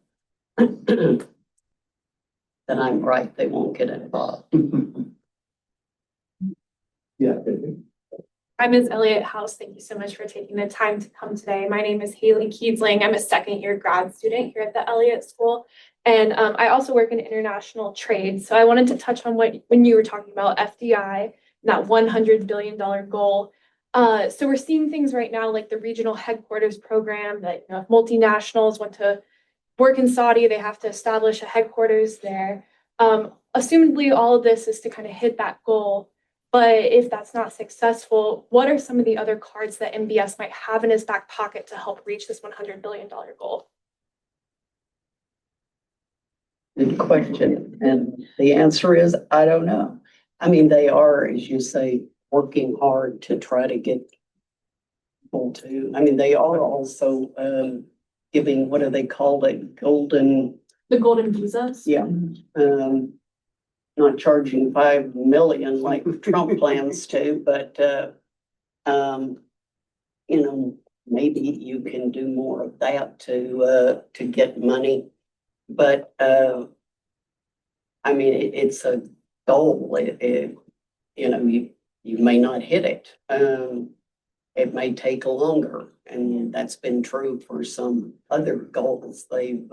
[SPEAKER 2] that I'm right, they won't get involved.
[SPEAKER 1] Yeah.
[SPEAKER 9] I'm Ms. Elliott House. Thank you so much for taking the time to come today. My name is Haley Kiesling. I'm a second-year grad student here at the Elliott School. And I also work in international trade. So I wanted to touch on when you were talking about FDI, that $100 billion goal. So we're seeing things right now like the regional headquarters program that, you know, if multinationals want to work in Saudi, they have to establish a headquarters there. Assumedly, all of this is to kind of hit that goal. But if that's not successful, what are some of the other cards that MBS might have in his back pocket to help reach this $100 billion goal?
[SPEAKER 2] Good question. And the answer is, I don't know. I mean, they are, as you say, working hard to try to get people to, I mean, they are also giving, what do they call it?
[SPEAKER 9] The golden visas.
[SPEAKER 2] Yeah. Not charging 5 million like Trump plans to, but you know, maybe you can do more of that to get money. But I mean, it's a goal. You know, you may not hit it. It may take longer, and that's been true for some other goals they've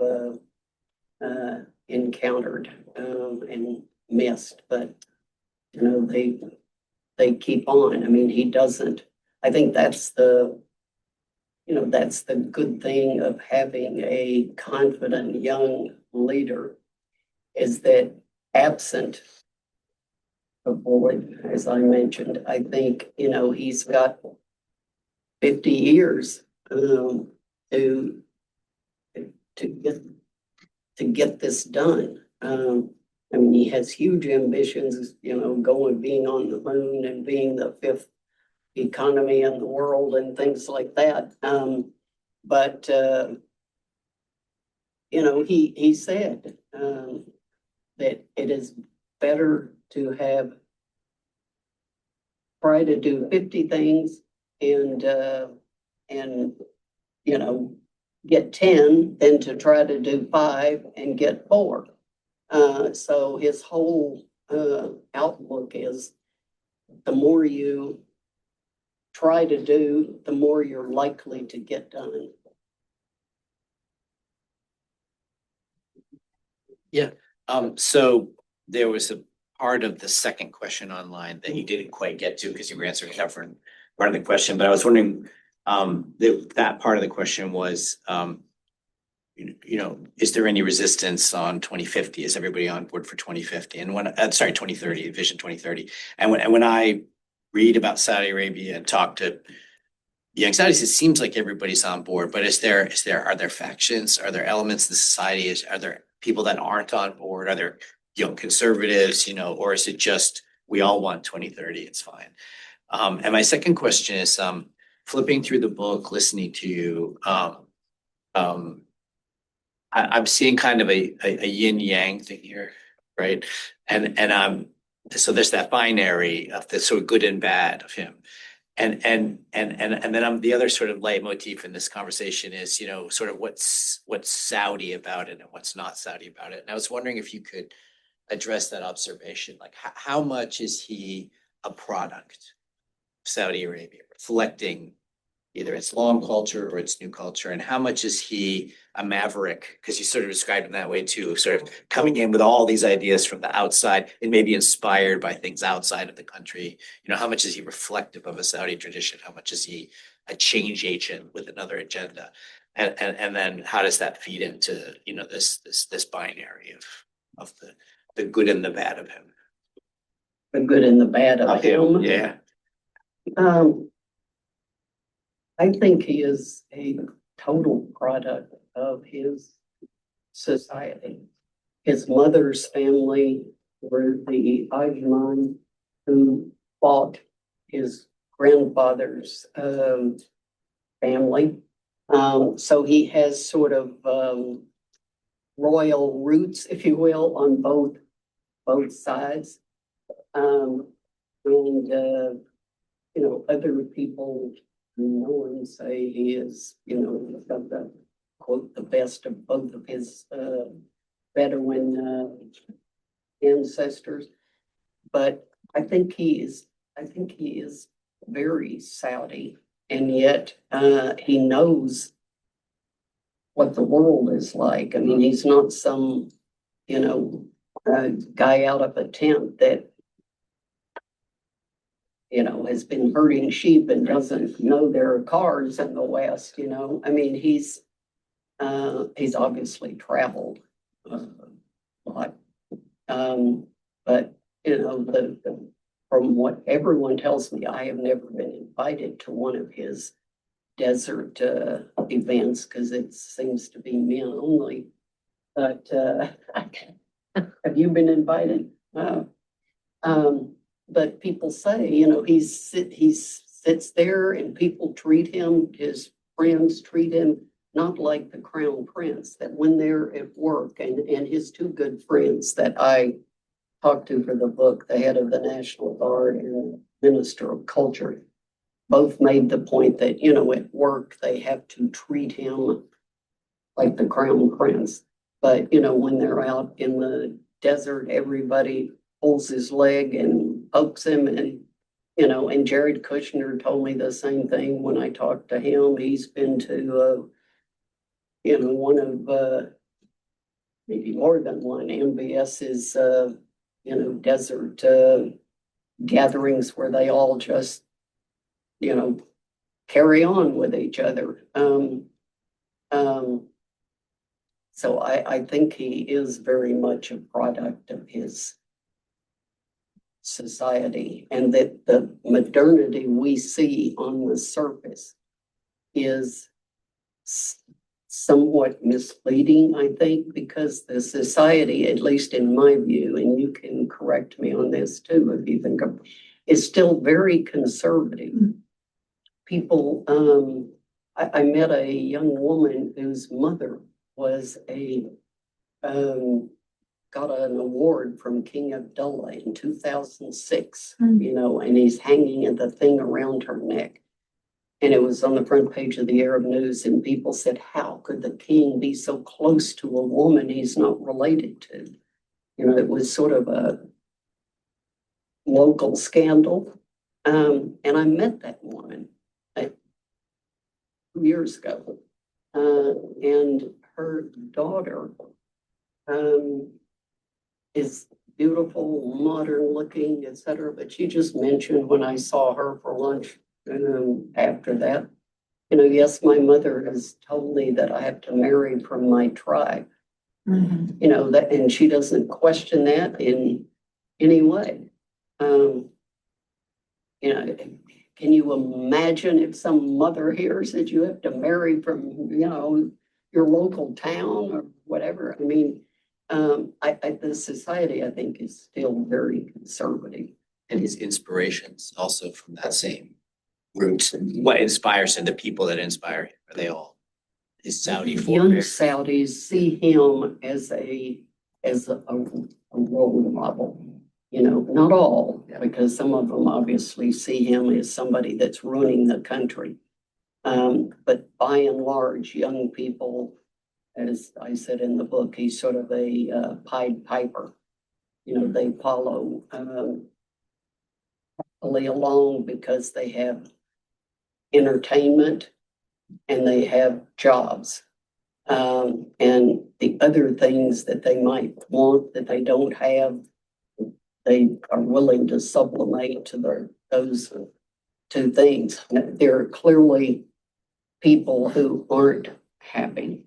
[SPEAKER 2] encountered and missed. But you know, they keep on. I mean, he doesn't. I think that's the, you know, that's the good thing of having a confident young leader, is that absent a bullet, as I mentioned, I think, you know, he's got 50 years to get this done. I mean, he has huge ambitions, you know, being on the moon and being the fifth economy in the world and things like that. But you know, he said that it is better to try to do 50 things and you know, get 10 than to try to do 5 and get 4. So his whole outlook is, the more you try to do, the more you're likely to get done.
[SPEAKER 10] So there was a part of the second question online that you didn't quite get to because you were answering a different part of the question, but I was wondering, that part of the question was, you know, is there any resistance on 2050? Is everybody on board for 2050? And when, 2030, Vision 2030. And when I read about Saudi Arabia and talk to young Saudis, it seems like everybody's on board, but are there factions? Are there elements of the society? Are there people that aren't on board? Are there, you know, conservatives, you know, or is it just, we all want 2030, it's fine. And my second question is, flipping through the book, listening to you, I'm seeing kind of a yin yang thing here, right? And so there's that binary of the sort of good and bad of him. And then the other sort of leitmotif in this conversation is, you know, sort of what's Saudi about it and what's not Saudi about it. And I was wondering if you could address that observation, like how much is he a product of Saudi Arabia, reflecting either its long culture or its new culture, and how much is he a maverick? Because you sort of described him that way too, sort of coming in with all these ideas from the outside and maybe inspired by things outside of the country. You know, how much is he reflective of a Saudi tradition? How much is he a change agent with another agenda? And then how does that feed into, you know, this binary of the good and the bad of him?
[SPEAKER 2] The good and the bad of him.
[SPEAKER 10] Yeah.
[SPEAKER 2] I think he is a total product of his society. His mother's family were the Ajman who fought his grandfather's family. So he has sort of royal roots, if you will, on both sides. And you know, other people know and say he is, you know, got the quote, the best of both of his Bedouin ancestors. But I think he is very Saudi, and yet he knows what the world is like. I mean, he's not some, you know, guy out of a tent that, you know, has been herding sheep and doesn't know there are cars in the West, you know. I mean, he's obviously traveled a lot. But, you know, from what everyone tells me, I have never been invited to one of his desert events because it seems to be men only. but, have you been invited? No. But people say, you know, he sits there and people treat him, his friends treat him not like the crown prince, that when they're at work and his two good friends that I talked to for the book, the head of the National Guard and Minister of Culture, both made the point that, you know, at work, they have to treat him like the crown prince. But, you know, when they're out in the desert, everybody pulls his leg and pokes him. And, you know, and Jared Kushner told me the same thing when I talked to him. He's been to, you know, one of, maybe more than one, MBS's, you know, desert gatherings where they all just, you know, carry on with each other. So I think he is very much a product of his society, and that the modernity we see on the surface is somewhat misleading, I think, because the society, at least in my view, and you can correct me on this too if you think of, is still very conservative. People, I met a young woman whose mother was got an award from King Abdullah in 2006, you know, and he's hanging the thing around her neck. And it was on the front page of the Arab News, and people said, how could the king be so close to a woman he's not related to? You know, it was sort of a local scandal. And I met that woman 2 years ago. And her daughter is beautiful, modern looking, etc. But she just mentioned when I saw her for lunch after that, you know, yes, my mother has told me that I have to marry from my tribe. You know, that, and she doesn't question that in any way. You know, can you imagine if some mother hears that you have to marry from, you know, your local town or whatever? I mean, the society, I think, is still very conservative.
[SPEAKER 10] And his inspirations also from that same roots. What inspires him, the people that inspire him, are they all his Saudi
[SPEAKER 2] Young
[SPEAKER 10] forebears?
[SPEAKER 2] Saudis see him as a role model. You know, not all, because some of them obviously see him as somebody that's running the country. But by and large, young people, as I said in the book, he's sort of a Pied Piper. You know, they follow along because they have entertainment and they have jobs. And the other things that they might want that they don't have, they are willing to sublimate to those two things. There are clearly people who aren't happy.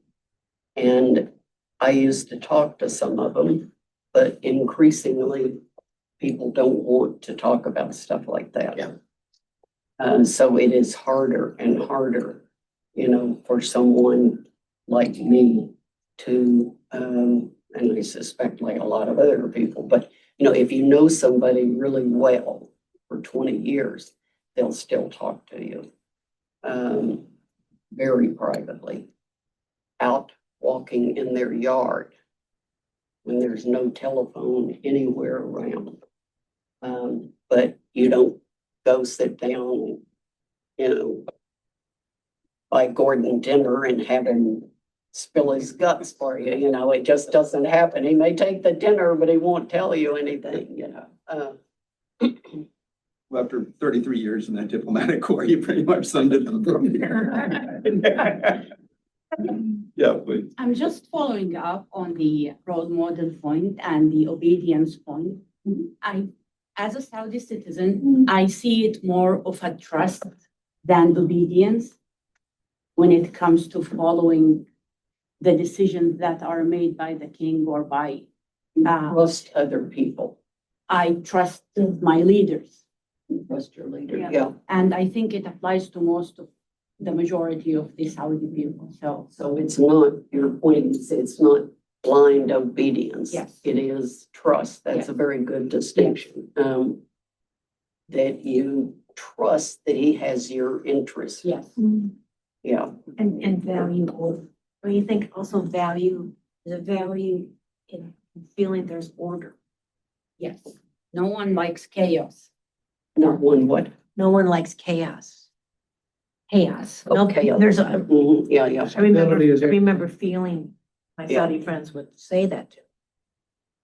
[SPEAKER 2] And I used to talk to some of them, but increasingly people don't want to talk about stuff like that.
[SPEAKER 10] Yeah.
[SPEAKER 2] So it is harder and harder, you know, for someone like me to, and I suspect like a lot of other people, but you know, if you know somebody really well for 20 years, they'll still talk to you very privately, out walking in their yard when there's no telephone anywhere around. But you don't go sit down, you know, buy Gordon dinner and have him spill his guts for you. You know, it just doesn't happen. He may take the dinner, but he won't tell you anything, you know.
[SPEAKER 1] Well, after 33 years in that diplomatic corps, you pretty much summed it up from there. Yeah, please.
[SPEAKER 11] I'm just following up on the role model point and the obedience point. As a Saudi citizen, I see it more of a trust than obedience when it comes to following the decisions that are made by the king or by
[SPEAKER 2] Trust other people.
[SPEAKER 11] I trust my leaders.
[SPEAKER 2] Trust your leader.
[SPEAKER 11] Yeah.
[SPEAKER 2] Yeah.
[SPEAKER 11] And I think it applies to most of the majority of the Saudi people. So
[SPEAKER 2] So it's not, your point is, it's not blind obedience.
[SPEAKER 11] Yes.
[SPEAKER 2] It is trust. That's a very good distinction. That you trust that he has your interest.
[SPEAKER 11] Yes.
[SPEAKER 2] Yeah.
[SPEAKER 11] And value of, or you think also value, the value in feeling there's order. Yes. No one likes chaos.
[SPEAKER 2] Not one what?
[SPEAKER 11] No one likes chaos. Chaos. No,
[SPEAKER 2] Okay.
[SPEAKER 11] there's a,
[SPEAKER 2] Mhm. Yeah, yeah.
[SPEAKER 11] I remember feeling my
[SPEAKER 2] Yeah.
[SPEAKER 11] Saudi friends would say that too.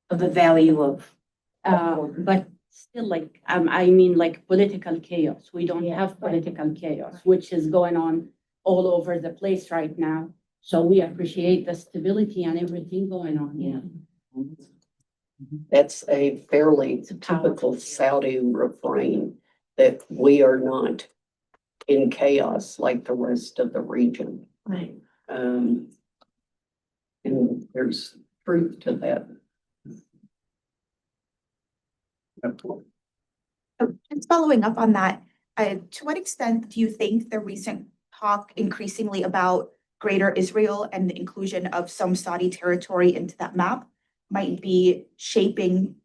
[SPEAKER 11] Of the value of, but still like, I mean like political chaos. We don't have political chaos, which is going on all over the place right now. So we appreciate the stability and everything going on, yeah.
[SPEAKER 2] That's a fairly
[SPEAKER 11] It's a powerful
[SPEAKER 2] typical Saudi refrain that we are not in chaos like the rest of the region.
[SPEAKER 11] Right.
[SPEAKER 2] And there's truth to that.
[SPEAKER 12] Just following up on that, to what extent do you think the recent talk increasingly about Greater Israel and the inclusion of some Saudi territory into that map might be shaping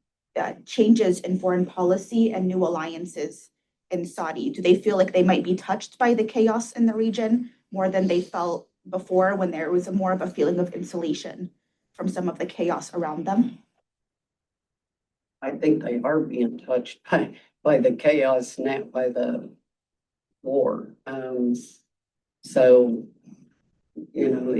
[SPEAKER 12] changes in foreign policy and new alliances in Saudi? Do they feel like they might be touched by the chaos in the region more than they felt before, when there was more of a feeling of insulation from some of the chaos around them?
[SPEAKER 2] I think they are being touched by the chaos now, by the war. So, you know,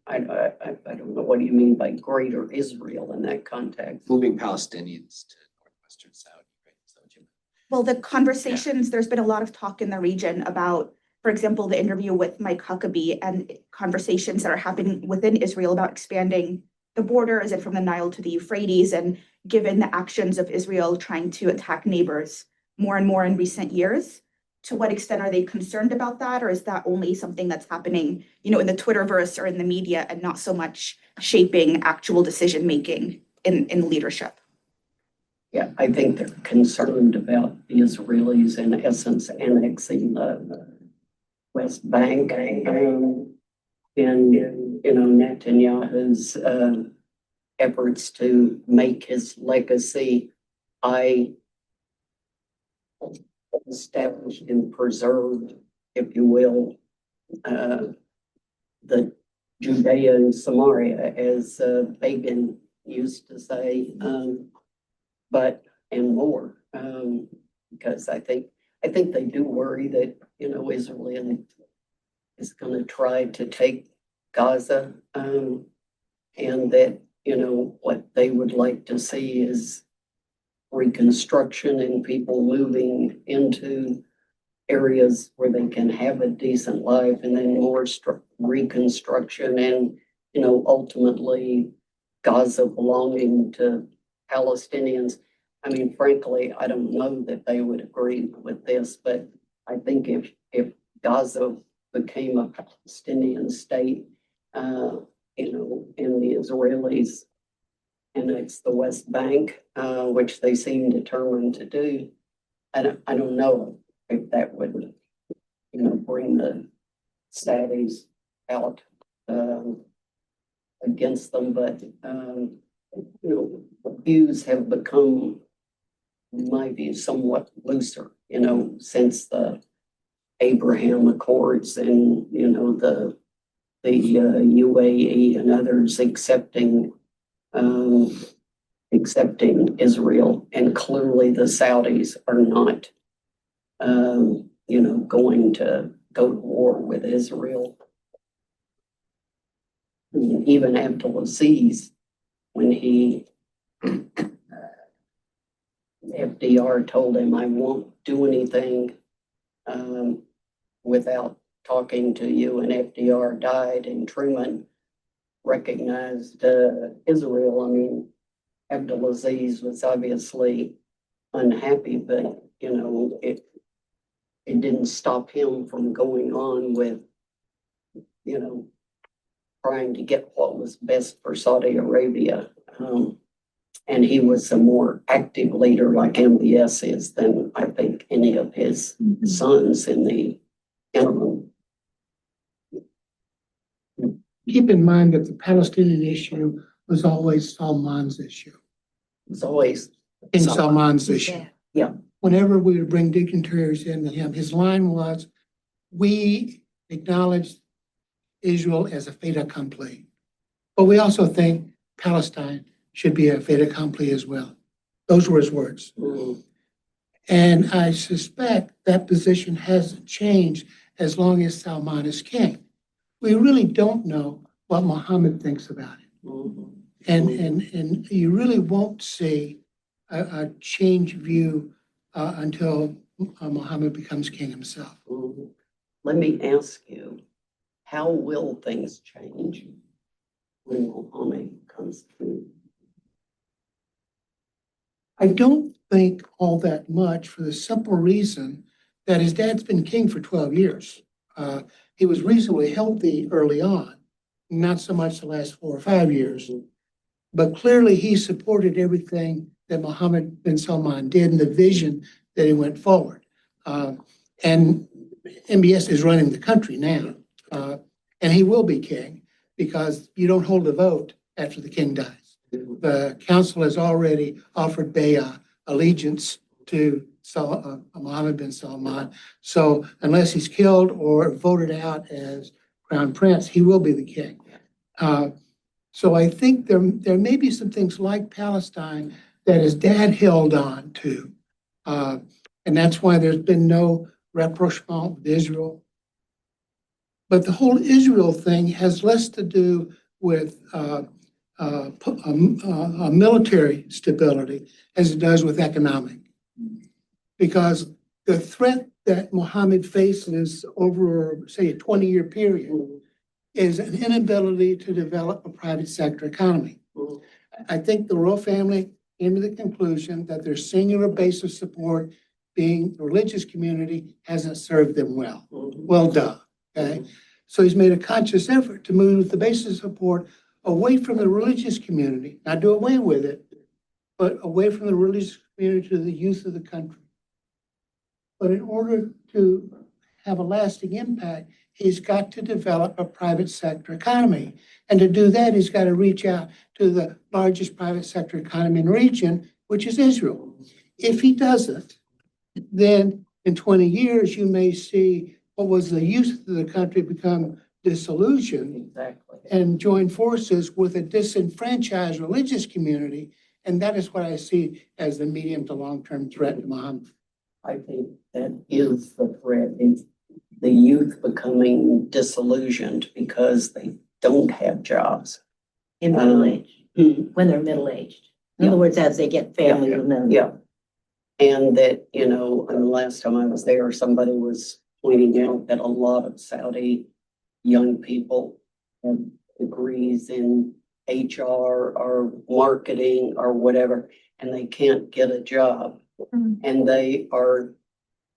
[SPEAKER 2] I don't know, what do you mean by Greater Israel in that context?
[SPEAKER 10] Moving Palestinians to northwestern Saudi, right? Is that what you meant?
[SPEAKER 12] Well, the conversations, there's been a lot of talk in the region about, for example, the interview with Mike Huckabee and conversations that are happening within Israel about expanding the borders and from the Nile to the Euphrates. And given the actions of Israel trying to attack neighbors more and more in recent years, to what extent are they concerned about that? Or is that only something that's happening, you know, in the Twitterverse or in the media and not so much shaping actual decision-making in leadership?
[SPEAKER 2] Yeah, I think they're concerned about the Israelis in essence annexing the West Bank. And, you know, Netanyahu's efforts to make his legacy established and preserved, if you will, the Judea and Samaria, as Begin used to say, and more, because I think they do worry that, you know, Israel is going to try to take Gaza, and that, you know, what they would like to see is reconstruction and people moving into areas where they can have a decent life, and then more reconstruction and, you know, ultimately Gaza belonging to Palestinians. I mean, frankly, I don't know that they would agree with this, but I think if Gaza became a Palestinian state, you know, and the Israelis annex the West Bank, which they seem determined to do, I don't know if that would, you know, bring the Saudis out against them, but you know, views have become, in my view, somewhat looser, you know, since the Abraham Accords and, you know, the UAE and others accepting Israel, and clearly the Saudis are not, you know, going to go to war with Israel. And even Abdulaziz, when FDR told him, "I won't do anything without talking to you," and FDR died, and Truman recognized Israel. I mean, Abdulaziz was obviously unhappy, but, you know, it didn't stop him from going on with, you know, trying to get what was best for Saudi Arabia. And he was a more active leader, like MBS is, than I think any of his sons in the interim.
[SPEAKER 8] keep in mind that the Palestinian issue was always Salman's issue.
[SPEAKER 2] It's always.
[SPEAKER 8] King Salman's issue.
[SPEAKER 2] Yeah.
[SPEAKER 8] Whenever we would bring dignitaries in to him, his line was, we acknowledge Israel as a fait accompli, but we also think Palestine should be a fait accompli as well. Those were his words.
[SPEAKER 2] Mm.
[SPEAKER 8] And I suspect that position hasn't changed as long as Salman is king. We really don't know what Mohammed thinks about it.
[SPEAKER 2] Mhm.
[SPEAKER 8] And you really won't see a change view until Mohammed becomes king himself.
[SPEAKER 2] Mhm. Let me ask you, how will things change when Mohammed comes through?
[SPEAKER 8] I don't think all that much for the simple reason that his dad's been king for 12 years. He was reasonably healthy early on, not so much the last 4 or 5 years. But clearly he supported everything that Mohammed bin Salman did and the vision that he went forward. And MBS is running the country now. And he will be king because you don't hold a vote after the king dies. The council has already offered Bayah allegiance to Mohammed bin Salman. So unless he's killed or voted out as crown prince, he will be the king. So I think there may be some things like Palestine that his dad held on to. And that's why there's been no rapprochement with Israel. But the whole Israel thing has less to do with military stability as it does with economic. Because the threat that Mohammed faces over, say, a 20-year period is an inability to develop a private sector economy. I think the royal family came to the conclusion that their singular base of support, being the religious community, hasn't served them well. Well, duh. Okay. So he's made a conscious effort to move the base of support away from the religious community, not do away with it, but away from the religious community to the youth of the country. But in order to have a lasting impact, he's got to develop a private sector economy. And to do that, he's got to reach out to the largest private sector economy in the region, which is Israel. If he doesn't, then in 20 years, you may see what was the youth of the country become disillusioned.
[SPEAKER 2] Exactly.
[SPEAKER 8] And join forces with a disenfranchised religious community. And that is what I see as the medium to long-term threat to Muhammad.
[SPEAKER 2] I think that is the threat, is the youth becoming disillusioned because they don't have jobs.
[SPEAKER 13] In middle age, when they're middle aged. In other words, as they get families and then.
[SPEAKER 2] Yeah. And that, and the last time I was there, somebody was pointing out that a lot of Saudi young people have degrees in HR or marketing or whatever, and they can't get a job. And they are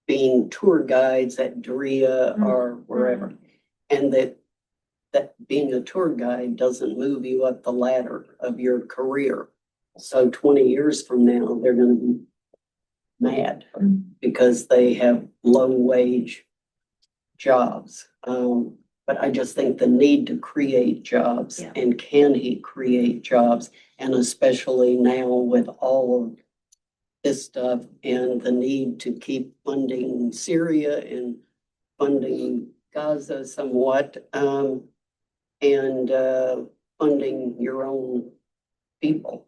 [SPEAKER 2] being tour guides at Doria or wherever. And that being a tour guide doesn't move you up the ladder of your career. So 20 years from now, they're going to be mad because they have low wage jobs. But I just think the need to create jobs, and can he create jobs? And especially now with all of this stuff and the need to keep funding Syria and funding Gaza somewhat, and funding your own people.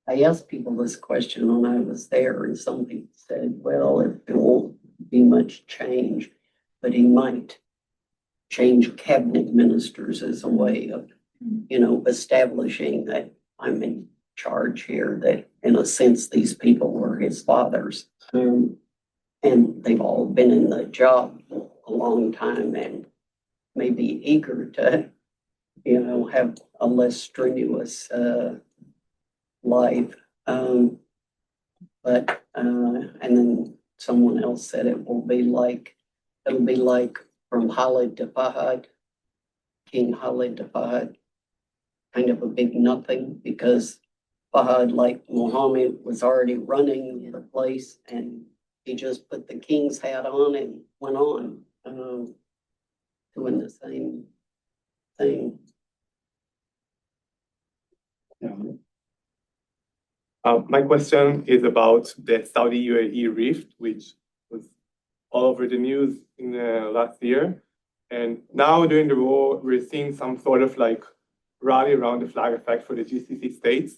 [SPEAKER 2] I asked people this question when I was there, and some people said, well, it won't be much change, but he might change cabinet ministers as a way of, establishing that I'm in charge here, that in a sense, these people were his fathers. And they've all been in the job a long time and may be eager to, have a less strenuous life. And then someone else said it'll be like from Khalid to Fahad, King Khalid to Fahad, kind of a big nothing, because Fahad, like Muhammad, was already running the place, and he just put the king's hat on and went on, doing the same thing.
[SPEAKER 6] My question is about the Saudi UAE rift, which was all over the news in the last year. And now during the war, we're seeing some sort of like rally around the flag effect for the GCC states.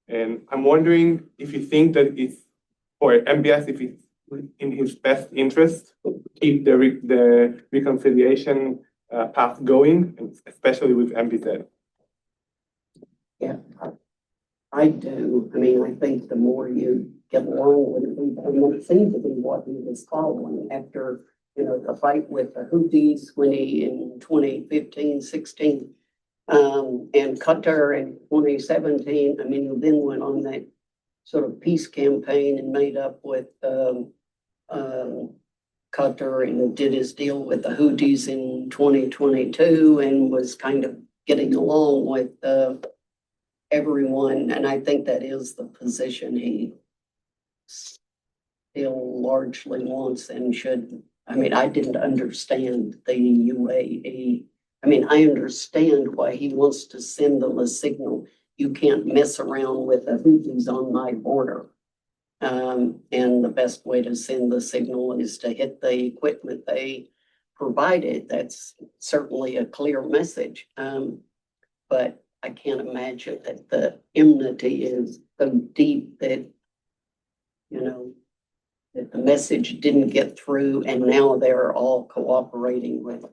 [SPEAKER 6] And I'm wondering if you think that it's for MBS, if it's in his best interest to keep the reconciliation path going, and especially with MBZ.
[SPEAKER 2] Yeah, I do. I mean, I think the more you get along with people, and it seemed to be what he was following after, the fight with the Houthis when he in 2015, 16, and Qatar in 2017. I mean, he then went on that sort of peace campaign and made up with Qatar and did his deal with the Houthis in 2022 and was kind of getting along with everyone. And I think that is the position he still largely wants and should. I mean, I didn't understand the UAE. I mean, I understand why he wants to send them a signal. You can't mess around with the Houthis on my border. And the best way to send the signal is to hit the equipment they provided. That's certainly a clear message. But I can't imagine that the enmity is so deep that, that the message didn't get through and now they're all cooperating with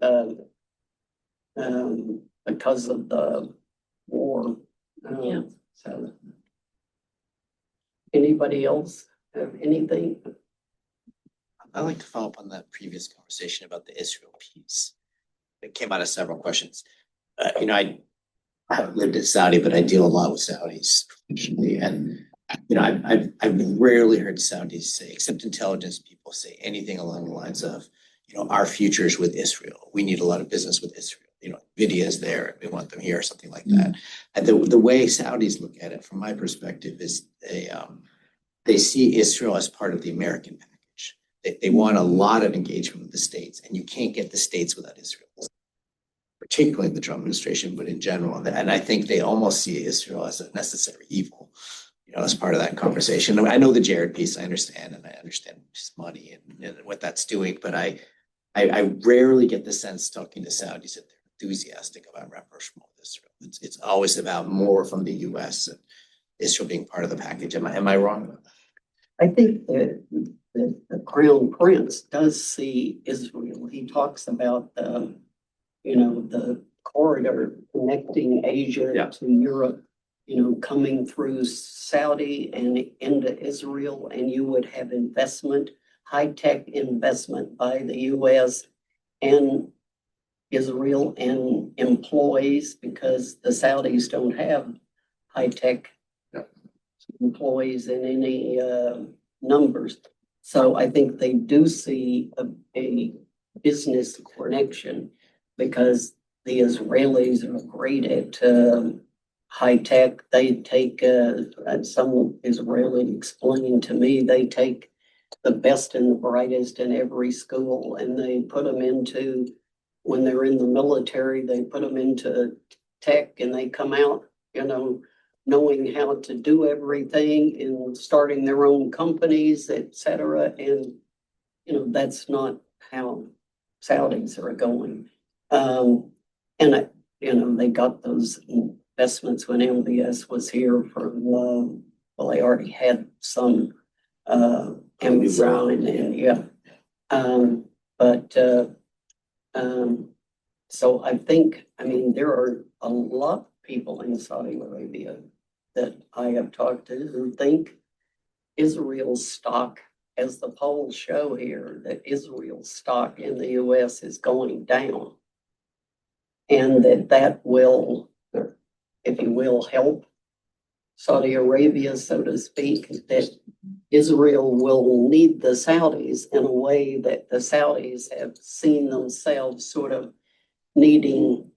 [SPEAKER 2] because of the war. So anybody else have anything?
[SPEAKER 10] I'd like to follow up on that previous conversation about the Israel piece. It came out of several questions. I haven't lived in Saudi, but I deal a lot with Saudis professionally. And, I've rarely heard Saudis say, except intelligence people, say anything along the lines of, our future is with Israel. We need a lot of business with Israel. NVIDIA is there. We want them here, or something like that. And the way Saudis look at it, from my perspective, is they see Israel as part of the American package. They want a lot of engagement with the states, and you can't get the states without Israel, particularly the Trump administration, but in general. And I think they almost see Israel as a necessary evil, as part of that conversation. I know the Jared piece, I understand, and I understand his money and what that's doing, but I rarely get the sense talking to Saudis that they're enthusiastic about rapprochement with Israel. It's always about more from the US and Israel being part of the package. Am I wrong about that?
[SPEAKER 2] I think that the Crown Prince does see Israel. He talks about the corridor connecting Asia to Europe, coming through Saudi and into Israel, and you would have investment, high-tech investment by the US and Israel and employees, because the Saudis don't have high-tech employees in any numbers. So I think they do see a business connection, because the Israelis are great at high-tech. They take, some Israeli explained to me, they take the best and the brightest in every school and they put them into, when they're in the military, they put them into tech and they come out, knowing how to do everything and starting their own companies, etc. And, that's not how Saudis are going. And, they got those investments when MBS was here from, well, they already had some Amazon so I think, there are a lot of people in Saudi Arabia that I have talked to who think Israel's stock, as the polls show here, that Israel's stock in the US is going down. And that will, if you will, help Saudi Arabia, so to speak, that Israel will need the Saudis in a way that the Saudis have seen themselves sort of needing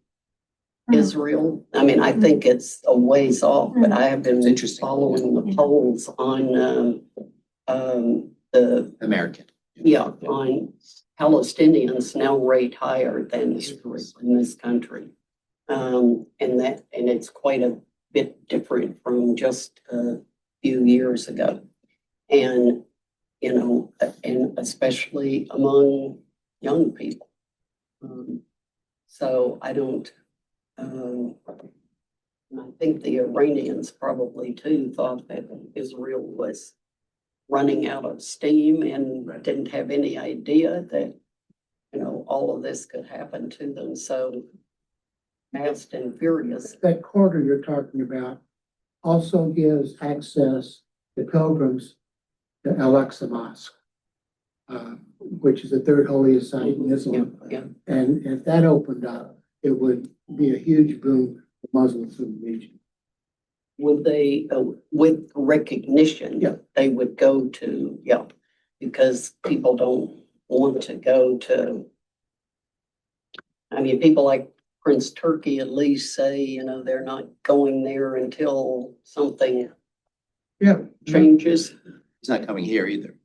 [SPEAKER 2] Israel. I think it's a ways off, but I have been following the polls on the
[SPEAKER 10] American.
[SPEAKER 2] on Palestinians now rate higher than Israel in this country. And it's quite a bit different from just a few years ago. And, you know, and especially among young people. So I don't, I think the Iranians probably too thought that Israel was running out of steam and didn't have any idea that, you know, all of this could happen to them. So fast and furious.
[SPEAKER 8] That corridor you're talking about also gives access to pilgrims to Al-Aqsa Mosque, which is the third holiest site in Islam.
[SPEAKER 2] Yeah.
[SPEAKER 8] And if that opened up, it would be a huge boom for Muslims in the region.
[SPEAKER 2] Would they, with recognition,
[SPEAKER 8] Yeah.
[SPEAKER 2] they would go to, because people don't want to go to, I mean, people like Prince Turkey at least say, you know, they're not going there until something changes.
[SPEAKER 10] He's not coming here either.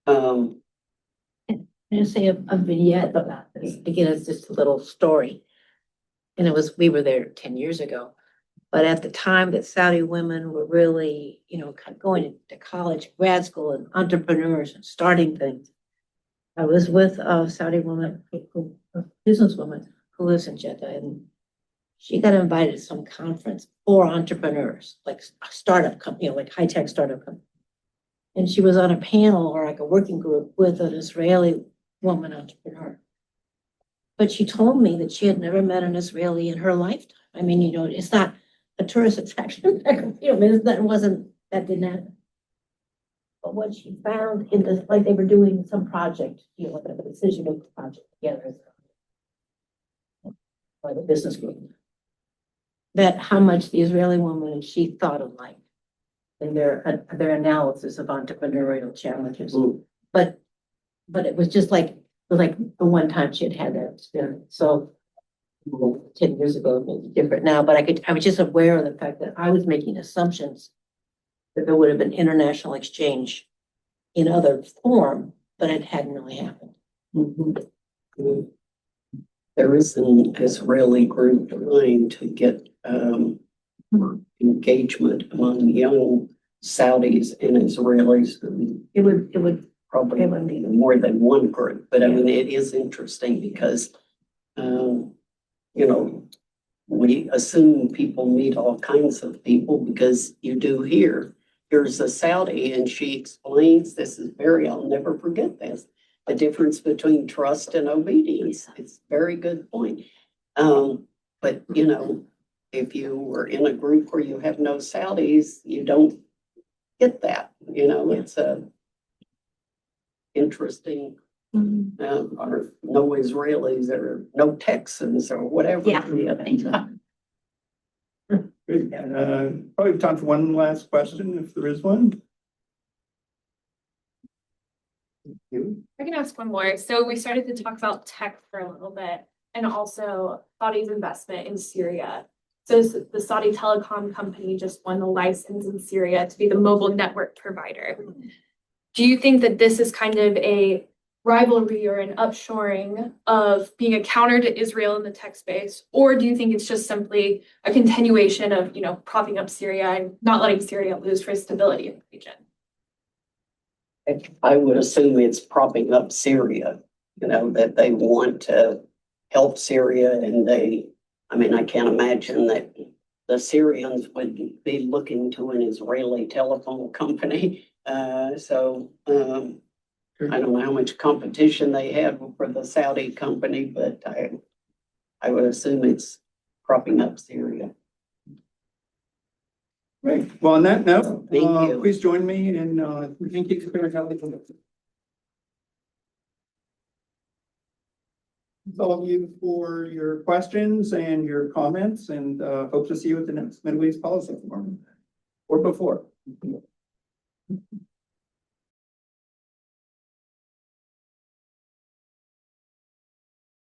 [SPEAKER 2] Um,
[SPEAKER 13] I'm gonna say a vignette about this. Again, it's just a little story. And we were there 10 years ago. But at the time that Saudi women were really, you know, kind of going to college, grad school, and entrepreneurs and starting things, I was with a Saudi woman, a businesswoman who lives in Jeddah, and she got invited to some conference for entrepreneurs, like a startup company, like high-tech startup company. And she was on a panel or like a working group with an Israeli woman entrepreneur. But she told me that she had never met an Israeli in her lifetime. I mean, you know, it's not a tourist attraction. You know, that didn't happen. But what she found in this, like they were doing some project, you know, like a decision-making project together, or the business group, that how much the Israeli woman and she thought alike in their analysis of entrepreneurial challenges. But it was just like the one time she had that experience. So 10 years ago, it was different now, but I was just aware of the fact that I was making assumptions that there would have been international exchange in other form, but it hadn't really happened.
[SPEAKER 2] There is an Israeli group trying to get engagement among young Saudis and Israelis.
[SPEAKER 13] It would
[SPEAKER 2] probably be more than one group, but I mean, it is interesting because, you know, we assume people meet all kinds of people because you do here. Here's a Saudi and she explains, I'll never forget this, the difference between trust and obedience. It's a very good point. But, you know, if you were in a group where you have no Saudis, you don't get that. You know, it's a interesting, or no Israelis or no Texans or whatever.
[SPEAKER 1] Good. Probably time for one last question, if there is one.
[SPEAKER 9] I can ask one more. So we started to talk about tech for a little bit and also Saudi's investment in Syria. So the Saudi telecom company just won the license in Syria to be the mobile network provider. Do you think that this is kind of a rivalry or an upshoring of being a counter to Israel in the tech space? Or do you think it's just simply a continuation of, you know, propping up Syria and not letting Syria lose for stability in the region?
[SPEAKER 2] I would assume it's propping up Syria, you know, that they want to help Syria and I can't imagine that the Syrians would be looking to an Israeli telephone company. I don't know how much competition they have for the Saudi company, but I would assume it's propping up Syria.
[SPEAKER 1] Great. Well, on that note,
[SPEAKER 2] Thank you.
[SPEAKER 1] please join me in thanking Karen Elliott. Thanks all of you for your questions and your comments, and hope to see you at the next Middle East Policy Forum or before.